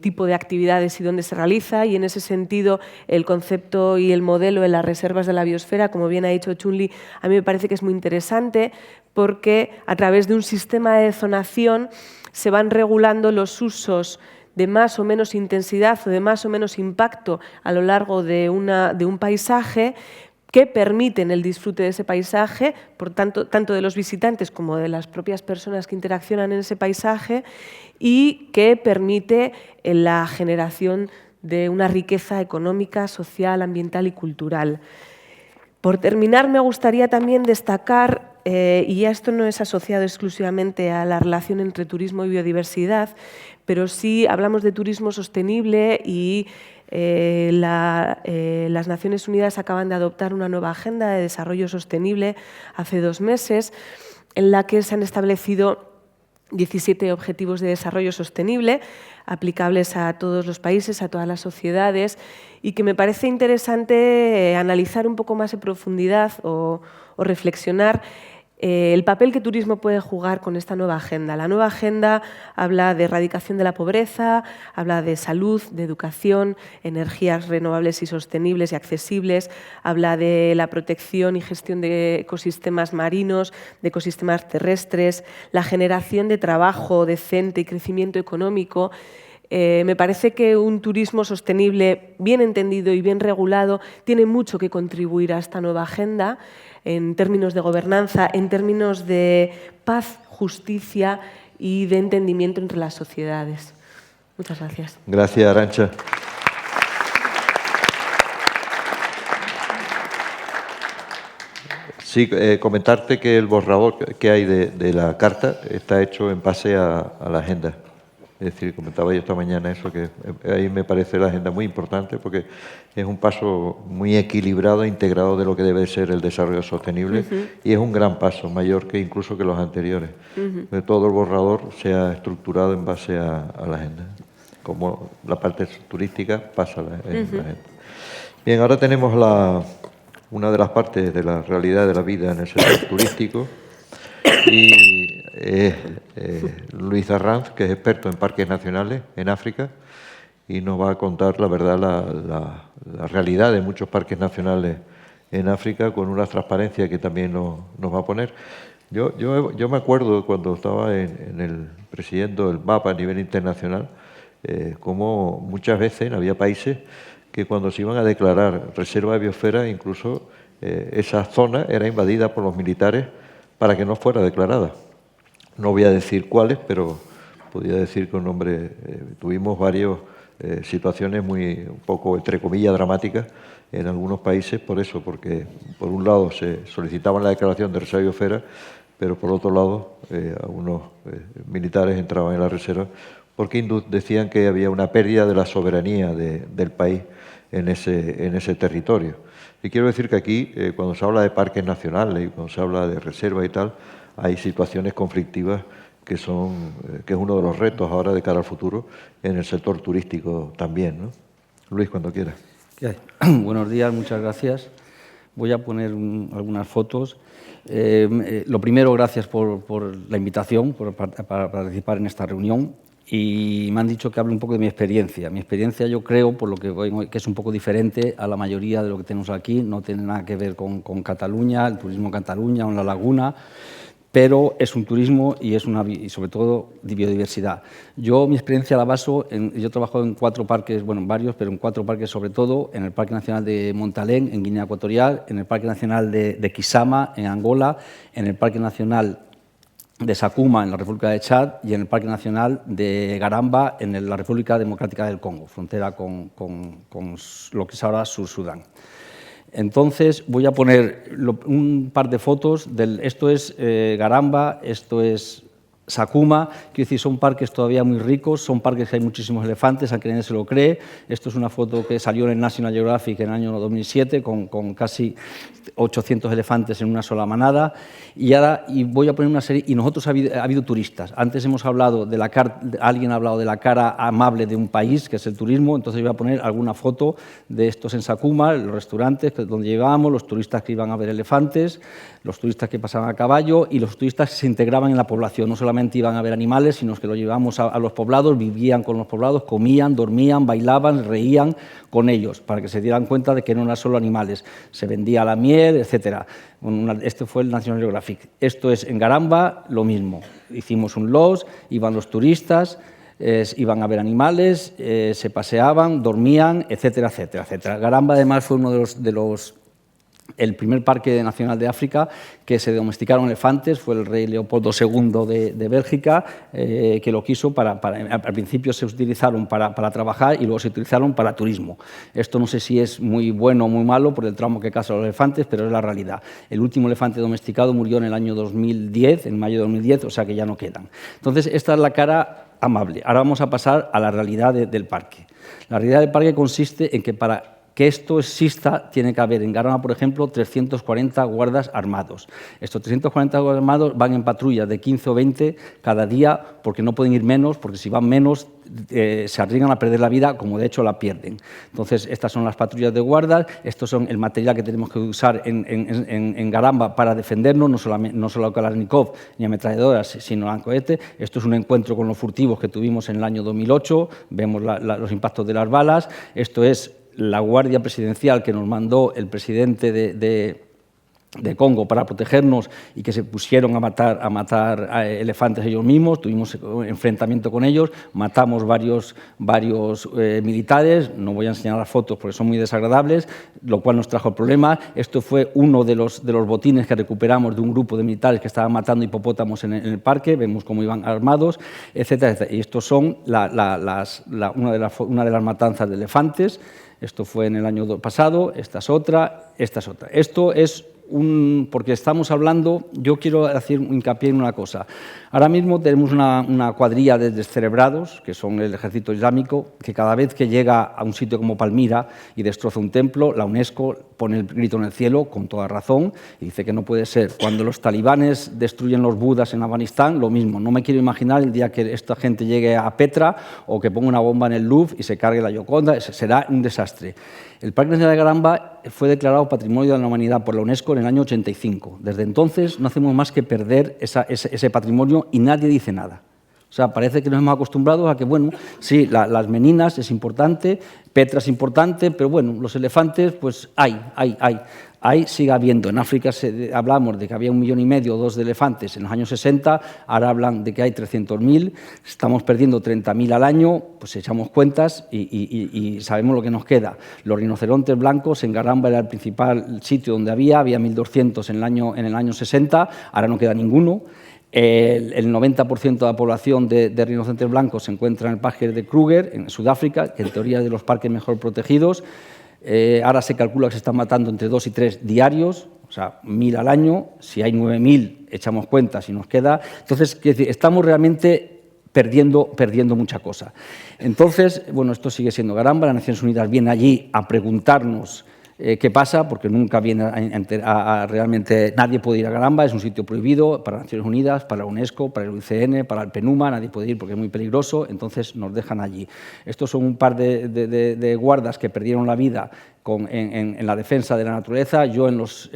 tipo de actividades y dónde se realiza, y en ese sentido el concepto y el modelo de las reservas de la biosfera, como bien ha dicho Chun-Li, a mí me parece que es muy interesante porque a través de un sistema de zonación se van regulando los usos de más o menos intensidad o de más o menos impacto a lo largo de un paisaje, que permiten el disfrute de ese paisaje, por tanto de los visitantes como de las propias personas que interaccionan en ese paisaje, y que permite la generación de una riqueza económica, social, ambiental y cultural. Por terminar, me gustaría también destacar, y ya esto no es asociado exclusivamente a la relación entre turismo y biodiversidad, pero sí hablamos de turismo sostenible y las Naciones Unidas acaban de adoptar una nueva agenda de desarrollo sostenible hace 2 meses, en la que se han establecido 17 objetivos de desarrollo sostenible aplicables a todos los países, a todas las sociedades, y que me parece interesante analizar un poco más en profundidad o reflexionar el papel que turismo puede jugar con esta nueva agenda. La nueva agenda habla de erradicación de la pobreza, habla de salud, de educación, energías renovables y sostenibles y accesibles, habla de la protección y gestión de ecosistemas marinos, de ecosistemas terrestres, la generación de trabajo decente y crecimiento económico. Me parece que un turismo sostenible, bien entendido y bien regulado, tiene mucho que contribuir a esta nueva agenda en términos de gobernanza, en términos de paz, justicia y de entendimiento entre las sociedades. Muchas gracias. Gracias, Arantxa. Sí, comentarte que el borrador que hay de la carta está hecho en base a la agenda. Es decir, comentaba yo esta mañana eso, que ahí me parece la agenda muy importante porque es un paso muy equilibrado e integrado de lo que debe ser el desarrollo sostenible, y es un gran paso, mayor que incluso que los anteriores. Que todo el borrador se ha estructurado en base a la agenda, como la parte turística pasa en la agenda. Bien, ahora tenemos una de las partes de la realidad de la vida en el sector turístico, y Luis Arranz, que es experto en parques nacionales en África, y nos va a contar la verdad, la realidad de muchos parques nacionales en África, con una transparencia que también nos va a poner. Yo me acuerdo cuando estaba presidiendo el MAP a nivel internacional, como muchas veces había países que cuando se iban a declarar reserva de biosfera, incluso esa zona era invadida por los militares para que no fuera declarada. No voy a decir cuáles, pero podría decir con nombre. Tuvimos varias situaciones un poco, entre comillas, dramáticas en algunos países por eso, porque por un lado se solicitaba la declaración de reserva de biosfera, pero por otro lado algunos militares entraban en la reserva porque decían que había una pérdida de la soberanía del país en ese territorio. Y quiero decir que aquí, cuando se habla de parques nacionales y cuando se habla de reservas y tal, hay situaciones conflictivas que es uno de los retos ahora de cara al futuro en el sector turístico también, ¿no? Luis, cuando quieras. Buenos días, muchas gracias. Voy a poner algunas fotos. Lo primero, gracias por la invitación, para participar en esta reunión. Y me han dicho que hable un poco de mi experiencia. Mi experiencia, yo creo, por lo que voy, que es un poco diferente a la mayoría de lo que tenemos aquí. No tiene nada que ver con Cataluña, el turismo en Cataluña o en La Laguna, pero es un turismo y sobre todo de biodiversidad. Yo mi experiencia la baso yo he trabajado en 4 parques, bueno, en varios, pero en 4 parques sobre todo, en el Parque Nacional de Montalén, en Guinea Ecuatorial, en el Parque Nacional de Kisama, en Angola, en el Parque Nacional de Sakuma, en la República de Chad, y en el Parque Nacional de Garamba, en la República Democrática del Congo, frontera con lo que es ahora Sur-Sudán. Entonces, voy a poner un par de fotos. Esto es Garamba, esto es Sakuma, quiero decir, son parques todavía muy ricos, son parques que hay muchísimos elefantes, aunque nadie se lo cree. Esto es una foto que salió en el National Geographic en el año 2007 con casi 800 elefantes en una sola manada. Y voy a poner una serie, y nosotros ha habido turistas. Antes hemos hablado de alguien ha hablado de la cara amable de un país, que es el turismo, entonces voy a poner alguna foto de estos en Sakuma, los restaurantes donde llegábamos, los turistas que iban a ver elefantes, los turistas que pasaban a caballo y los turistas que se integraban en la población, no solamente iban a ver animales, sino que los llevábamos a los poblados, vivían con los poblados, comían, dormían, bailaban, reían con ellos, para que se dieran cuenta de que no eran solo animales, se vendía la miel, etc. Este fue el National Geographic. Esto es en Garamba, lo mismo. Hicimos un lodge, iban los turistas, iban a ver animales, se paseaban, dormían, etcétera, etcétera, etcétera. Garamba, además, fue uno el primer parque nacional de África que se domesticaron elefantes, fue el rey Leopoldo II de Bélgica, que lo quiso al principio se utilizaron para trabajar y luego se utilizaron para turismo. Esto no sé si es muy bueno o muy malo por el trauma que causan los elefantes, pero es la realidad. El último elefante domesticado murió en el año 2010, en mayo de 2010, o sea que ya no quedan. Entonces, esta es la cara amable. Ahora vamos a pasar a la realidad del parque. La realidad del parque consiste en que para que esto exista, tiene que haber en Garamba, por ejemplo, 340 guardas armados. Estos 340 guardas armados van en patrullas de 15 o 20 cada día, porque no pueden ir menos, porque si van menos se arriesgan a perder la vida, como de hecho la pierden. Entonces, estas son las patrullas de guardas, estos son el material que tenemos que usar en Garamba para defendernos, no solo Kalashnikov ni ametralladoras, sino el cohete. Esto es un encuentro con los furtivos que tuvimos en el año 2008, vemos los impactos de las balas. Esto es la Guardia Presidencial que nos mandó el presidente de Congo para protegernos y que se pusieron a matar elefantes ellos mismos. Tuvimos un enfrentamiento con ellos, matamos varios militares. No voy a enseñar las fotos porque son muy desagradables, lo cual nos trajo problemas. Esto fue uno de los botines que recuperamos de un grupo de militares que estaban matando hipopótamos en el parque. Vemos cómo iban armados, etcétera, etcétera. Y estos son una de las matanzas de elefantes. Esto fue en el año pasado, esta es otra, esta es otra. Esto es porque estamos hablando, yo quiero hacer hincapié en una cosa. Ahora mismo tenemos una cuadrilla de descerebrados, que son el ejército islámico, que cada vez que llega a un sitio como Palmira y destroza un templo, la UNESCO pone el grito en el cielo, con toda razón, y dice que no puede ser. Cuando los talibanes destruyen los budas en Afganistán, lo mismo. No me quiero imaginar el día que esta gente llegue a Petra o que ponga una bomba en el Louvre y se cargue la Gioconda, será un desastre. El Parque Nacional de Garamba fue declarado Patrimonio de la Humanidad por la UNESCO en el año 85. Desde entonces no hacemos más que perder ese patrimonio y nadie dice nada. O sea, parece que nos hemos acostumbrado a que, bueno, sí, las meninas es importante, Petra es importante, pero bueno, los elefantes, pues hay. Sigue habiendo. En África hablamos de que había 1,5 millones o 2 de elefantes en los años 60, ahora hablan de que hay 300.000, estamos perdiendo 30.000 al año, pues echamos cuentas y sabemos lo que nos queda. Los rinocerontes blancos en Garamba era el principal sitio donde había 1.200 en el año 60, ahora no queda ninguno. El 90% de la población de rinocerontes blancos se encuentra en el parque de Kruger, en Sudáfrica, que en teoría es de los parques mejor protegidos. Ahora se calcula que se están matando entre 2 y 3 diarios, o sea, 1.000 al año. Si hay 9.000, echamos cuenta si nos queda. Entonces, estamos realmente perdiendo mucha cosa. Entonces, bueno, esto sigue siendo Garamba. Las Naciones Unidas vienen allí a preguntarnos qué pasa, porque nunca viene realmente, nadie puede ir a Garamba, es un sitio prohibido para las Naciones Unidas, para la UNESCO, para el UICN, para el PNUMA, nadie puede ir porque es muy peligroso, entonces nos dejan allí. Estos son un par de guardas que perdieron la vida en la defensa de la naturaleza. Yo en los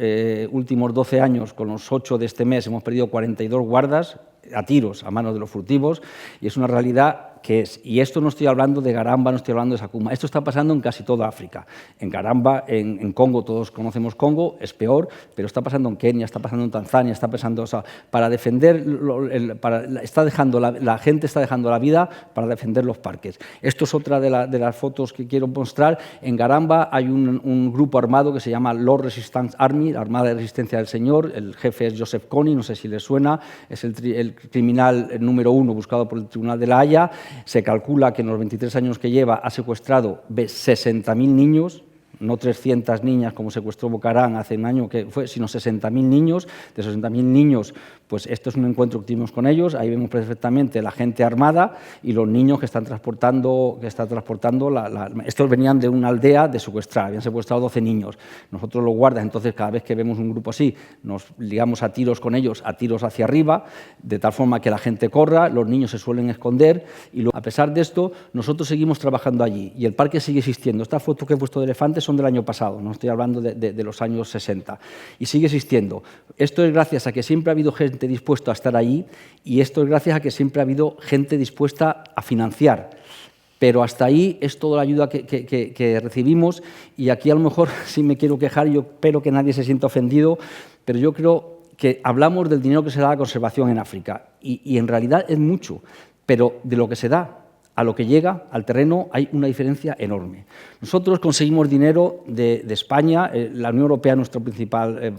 últimos 12 años, con los 8 de este mes, hemos perdido 42 guardas a tiros a manos de los furtivos, y es una realidad que es. Y esto no estoy hablando de Garamba, no estoy hablando de Sakuma, esto está pasando en casi toda África. En Garamba, en Congo, todos conocemos Congo, es peor, pero está pasando en Kenia, está pasando en Tanzania, está pasando, o sea, para defender, la gente está dejando la vida para defender los parques. Esto es otra de las fotos que quiero mostrar. En Garamba hay un grupo armado que se llama Lord Resistance Army, la Armada de Resistencia del Señor. El jefe es Joseph Kony, no sé si les suena, es el criminal número 1 buscado por el Tribunal de la Haya. Se calcula que en los 23 años que lleva ha secuestrado 60.000 niños, no 300 niñas como secuestró Boko Haram hace un año que fue, sino 60.000 niños. De esos 60.000 niños, pues esto es un encuentro que tuvimos con ellos, ahí vemos perfectamente la gente armada y los niños que están transportando, estos venían de una aldea de secuestrar, habían secuestrado 12 niños. Nosotros los guardas, entonces cada vez que vemos un grupo así, nos ligamos a tiros con ellos, a tiros hacia arriba, de tal forma que la gente corra, los niños se suelen esconder y a pesar de esto, nosotros seguimos trabajando allí y el parque sigue existiendo. Estas fotos que he puesto de elefantes son del año pasado, no estoy hablando de los años 60, y sigue existiendo. Esto es gracias a que siempre ha habido gente dispuesta a estar allí y esto es gracias a que siempre ha habido gente dispuesta a financiar. Pero hasta ahí es toda la ayuda que recibimos y aquí a lo mejor sí me quiero quejar, yo espero que nadie se sienta ofendido, pero yo creo que hablamos del dinero que se da a la conservación en África y en realidad es mucho, pero de lo que se da a lo que llega al terreno hay una diferencia enorme. Nosotros conseguimos dinero de España, la Unión Europea es nuestro principal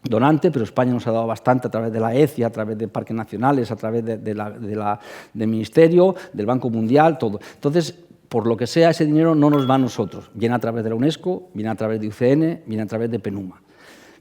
donante, pero España nos ha dado bastante a través de la ECIA, a través de parques nacionales, a través del Ministerio, del Banco Mundial, todo. Entonces, por lo que sea, ese dinero no nos va a nosotros. Viene a través de la UNESCO, viene a través de UCN, viene a través de PENUMA.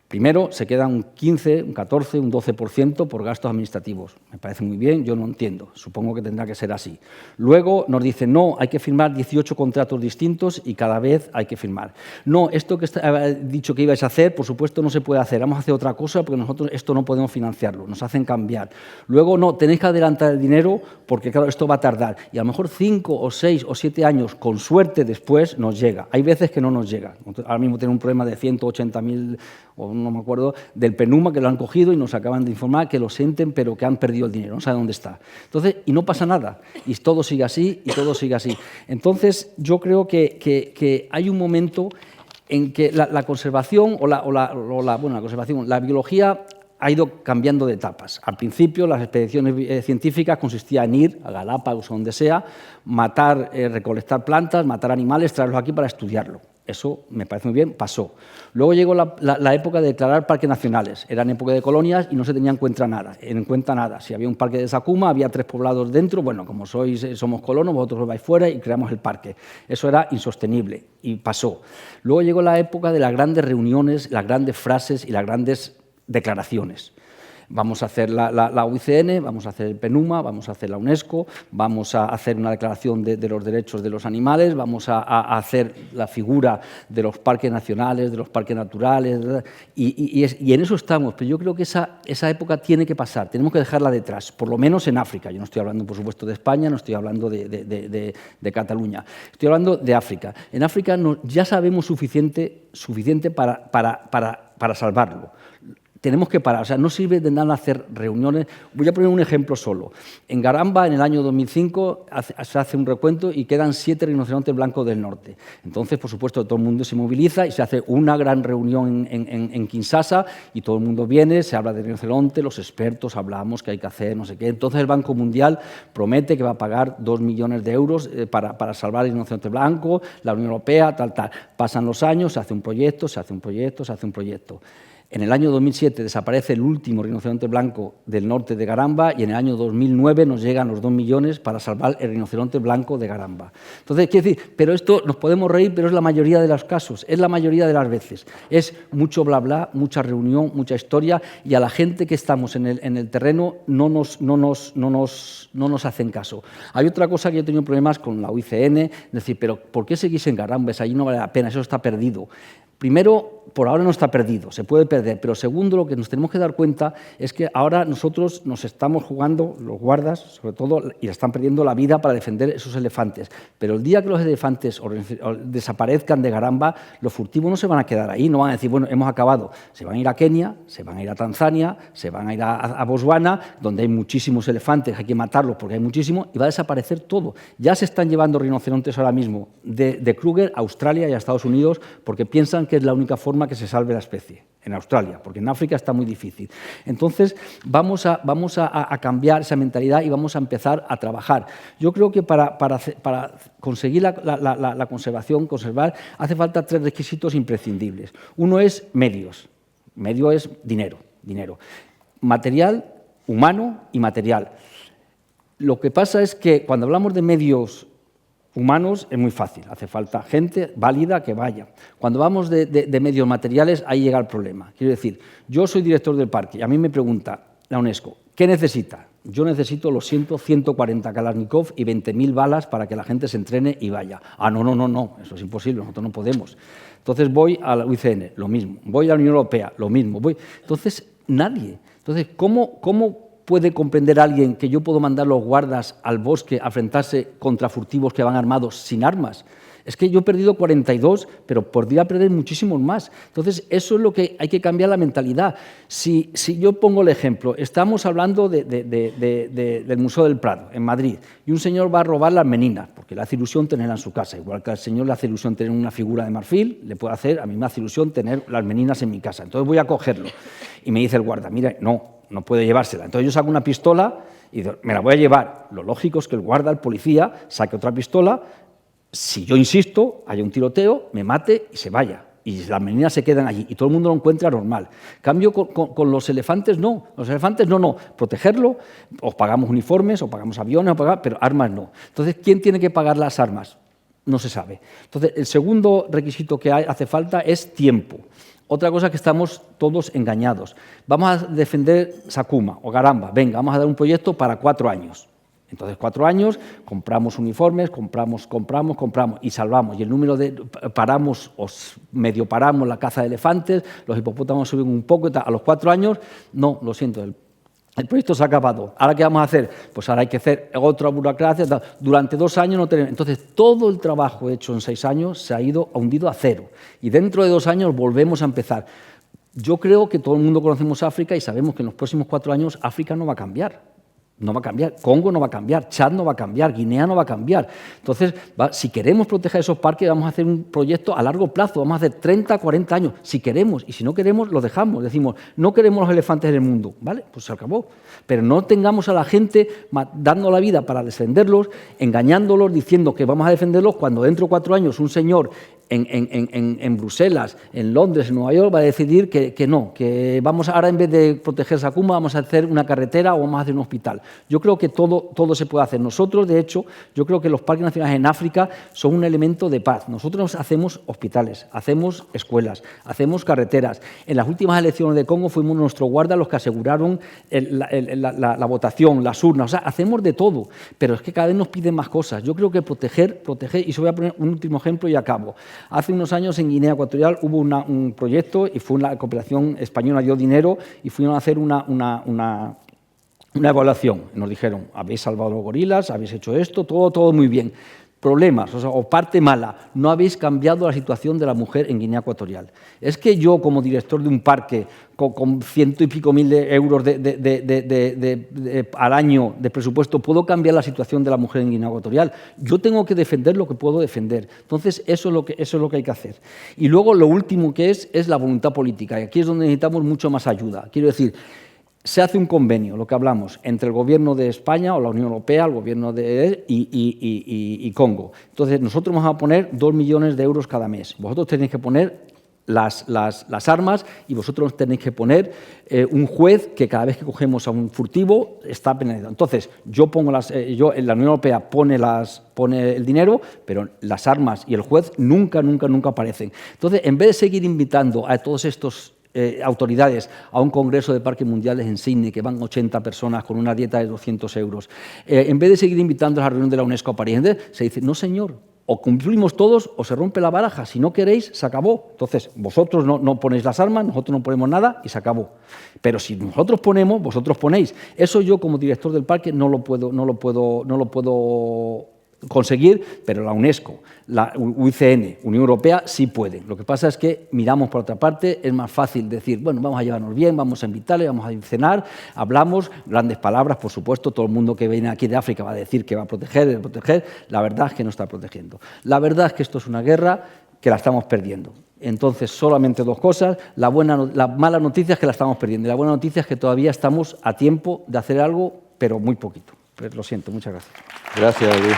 Primero, se queda un 15, un 14, un 12% por gastos administrativos. Me parece muy bien, yo no entiendo. Supongo que tendrá que ser así. Luego nos dicen, no, hay que firmar 18 contratos distintos y cada vez hay que firmar. No, esto que he dicho que ibais a hacer, por supuesto, no se puede hacer. Vamos a hacer otra cosa porque nosotros esto no podemos financiarlo. Nos hacen cambiar. Luego, no, tenéis que adelantar el dinero porque, claro, esto va a tardar. Y a lo mejor 5 o 6 o 7 años, con suerte, después nos llega. Hay veces que no nos llega. Ahora mismo tenemos un problema de 180.000 o no me acuerdo, del PENUMA, que lo han cogido y nos acaban de informar que lo sienten, pero que han perdido el dinero, no saben dónde está. Entonces, y no pasa nada, y todo sigue así, y todo sigue así. Entonces, yo creo que hay un momento en que la conservación, la biología ha ido cambiando de etapas. Al principio, las expediciones científicas consistían en ir a Galápagos o donde sea, matar, recolectar plantas, matar animales, traerlos aquí para estudiarlo. Eso me parece muy bien, pasó. Luego llegó la época de declarar parques nacionales. Eran época de colonias y no se tenía en cuenta nada. Si había un parque de Sakuma, había 3 poblados dentro, bueno, como somos colonos, vosotros os vais fuera y creamos el parque. Eso era insostenible y pasó. Luego llegó la época de las grandes reuniones, las grandes frases y las grandes declaraciones. Vamos a hacer la UICN, vamos a hacer el PENUMA, vamos a hacer la UNESCO, vamos a hacer una declaración de los derechos de los animales, vamos a hacer la figura de los parques nacionales, de los parques naturales, y en eso estamos. Pero yo creo que esa época tiene que pasar, tenemos que dejarla detrás, por lo menos en África. Yo no estoy hablando, por supuesto, de España, no estoy hablando de Cataluña, estoy hablando de África. En África ya sabemos suficiente para salvarlo. Tenemos que parar, o sea, no sirve de nada hacer reuniones. Voy a poner un ejemplo solo. En Garamba, en el año 2005, se hace un recuento y quedan 7 rinocerontes blancos del norte. Entonces, por supuesto, todo el mundo se moviliza y se hace una gran reunión en Kinshasa y todo el mundo viene, se habla de rinoceronte, los expertos hablamos que hay que hacer, no sé qué. Entonces, el Banco Mundial promete que va a pagar 2 millones de euros para salvar el rinoceronte blanco, la Unión Europea, tal. Pasan los años, se hace un proyecto, se hace un proyecto, se hace un proyecto. En el año 2007 desaparece el último rinoceronte blanco del norte de Garamba y en el año 2009 nos llegan los 2 millones para salvar el rinoceronte blanco de Garamba. Entonces, quiero decir, pero esto nos podemos reír, pero es la mayoría de los casos, es la mayoría de las veces. Es mucho bla bla, mucha reunión, mucha historia y a la gente que estamos en el terreno no nos hacen caso. Hay otra cosa que yo he tenido problemas con la UICN, es decir, pero ¿por qué seguís en Garamba? Allí no vale la pena, eso está perdido. Primero, por ahora no está perdido, se puede perder, pero segundo, lo que nos tenemos que dar cuenta es que ahora nosotros nos estamos jugando, los guardas, sobre todo, y están perdiendo la vida para defender esos elefantes. Pero el día que los elefantes desaparezcan de Garamba, los furtivos no se van a quedar ahí, no van a decir, bueno, hemos acabado. Se van a ir a Kenia, se van a ir a Tanzania, se van a ir a Botswana, donde hay muchísimos elefantes, hay que matarlos porque hay muchísimos, y va a desaparecer todo. Ya se están llevando rinocerontes ahora mismo de Kruger a Australia y a Estados Unidos porque piensan que es la única forma que se salve la especie, en Australia, porque en África está muy difícil. Entonces, vamos a cambiar esa mentalidad y vamos a empezar a trabajar. Yo creo que para conseguir la conservar, hace falta 3 requisitos imprescindibles. Uno es medios. Medio es dinero. Material, humano y material. Lo que pasa es que cuando hablamos de medios humanos es muy fácil, hace falta gente válida que vaya. Cuando vamos de medios materiales, ahí llega el problema. Quiero decir, yo soy director del parque y a mí me pregunta la UNESCO, ¿qué necesita? Yo necesito, lo siento, 140 Kalashnikov y 20.000 balas para que la gente se entrene y vaya. Ah, no, eso es imposible, nosotros no podemos. Entonces voy a la UICN, lo mismo. Voy a la Unión Europea, lo mismo. Entonces, nadie. Entonces, ¿cómo puede comprender alguien que yo puedo mandar los guardas al bosque a enfrentarse contra furtivos que van armados sin armas? Es que yo he perdido 42, pero podría perder muchísimos más. Entonces, eso es lo que hay que cambiar la mentalidad. Si yo pongo el ejemplo, estamos hablando del Museo del Prado, en Madrid, y un señor va a robar las meninas, porque le hace ilusión tenerla en su casa. Igual que al señor le hace ilusión tener una figura de marfil, le puede hacer, a mí me hace ilusión tener las meninas en mi casa. Entonces voy a cogerlo. Y me dice el guarda, mire, no puede llevársela. Entonces yo saco una pistola y digo, me la voy a llevar. Lo lógico es que el guarda, el policía, saque otra pistola. Si yo insisto, haya un tiroteo, me mate y se vaya. Y las meninas se quedan allí y todo el mundo lo encuentra normal. Cambio con los elefantes, no. Los elefantes, no. Protegerlo, o pagamos uniformes, o pagamos aviones, pero armas no. Entonces, ¿quién tiene que pagar las armas? No se sabe. Entonces, el segundo requisito que hace falta es tiempo. Otra cosa que estamos todos engañados. Vamos a defender Sakuma o Garamba. Venga, vamos a dar un proyecto para 4 años. Entonces, 4 años, compramos uniformes, compramos y salvamos. Y el número de paramos o medio paramos la caza de elefantes, los hipopótamos suben un poco y tal. A los 4 años, no, lo siento, el proyecto se ha acabado. ¿Ahora qué vamos a hacer? Pues ahora hay que hacer otra burocracia. Durante 2 años no tenemos. Entonces, todo el trabajo hecho en 6 años se ha hundido a cero. Y dentro de 2 años volvemos a empezar. Yo creo que todo el mundo conocemos África y sabemos que en los próximos 4 años África no va a cambiar. No va a cambiar, Congo no va a cambiar, Chad no va a cambiar, Guinea no va a cambiar. Entonces, si queremos proteger esos parques, vamos a hacer un proyecto a largo plazo, vamos a hacer 30, 40 años, si queremos, y si no queremos, lo dejamos. Decimos, no queremos los elefantes en el mundo, ¿vale? Pues se acabó. Pero no tengamos a la gente dando la vida para defenderlos, engañándolos, diciendo que vamos a defenderlos, cuando dentro de 4 años un señor en Bruselas, en Londres, en Nueva York, va a decidir que no, que vamos ahora en vez de proteger Sakuma vamos a hacer una carretera o vamos a hacer un hospital. Yo creo que todo se puede hacer. Nosotros, de hecho, yo creo que los parques nacionales en África son un elemento de paz. Nosotros hacemos hospitales, hacemos escuelas, hacemos carreteras. En las últimas elecciones de Congo fuimos nuestros guardas los que aseguraron la votación, las urnas. O sea, hacemos de todo, pero es que cada vez nos piden más cosas. Yo creo que proteger, y se voy a poner un último ejemplo y acabo. Hace unos años en Guinea Ecuatorial hubo un proyecto y fue la cooperación española dio dinero y fuimos a hacer una evaluación. Nos dijeron, habéis salvado los gorilas, habéis hecho esto, todo muy bien. Problemas, o parte mala, no habéis cambiado la situación de la mujer en Guinea Ecuatorial. Es que yo, como director de un parque, con 100 y pico mil euros al año de presupuesto, ¿puedo cambiar la situación de la mujer en Guinea Ecuatorial? Yo tengo que defender lo que puedo defender. Entonces, eso es lo que hay que hacer. Y luego, lo último que es la voluntad política. Y aquí es donde necesitamos mucho más ayuda. Quiero decir, se hace un convenio, lo que hablamos, entre el Gobierno de España o la Unión Europea, el Gobierno y Congo. Entonces, nosotros vamos a poner 2 millones de euros cada mes. Vosotros tenéis que poner las armas y vosotros tenéis que poner un juez que cada vez que cogemos a un furtivo está penalizado. Entonces, la Unión Europea pone el dinero, pero las armas y el juez nunca aparecen. Entonces, en vez de seguir invitando a todos estos autoridades a un congreso de parques mundiales en Sydney, que van 80 personas con una dieta de 200 euros, en vez de seguir invitando a la reunión de la UNESCO a París, se dice, no señor, o cumplimos todos o se rompe la baraja, si no queréis, se acabó. Entonces, vosotros no ponéis las armas, nosotros no ponemos nada y se acabó. Pero si nosotros ponemos, vosotros ponéis. Eso yo, como director del parque, no lo puedo conseguir, pero la UNESCO, la UICN, Unión Europea, sí pueden. Lo que pasa es que miramos por otra parte, es más fácil decir, bueno, vamos a llevarnos bien, vamos a invitarle, vamos a cenar, hablamos, grandes palabras, por supuesto, todo el mundo que viene aquí de África va a decir que va a proteger, la verdad es que no está protegiendo. La verdad es que esto es una guerra que la estamos perdiendo. Entonces, solamente 2 cosas, la mala noticia es que la estamos perdiendo y la buena noticia es que todavía estamos a tiempo de hacer algo, pero muy poquito. Pues lo siento, muchas gracias. Gracias, Luis.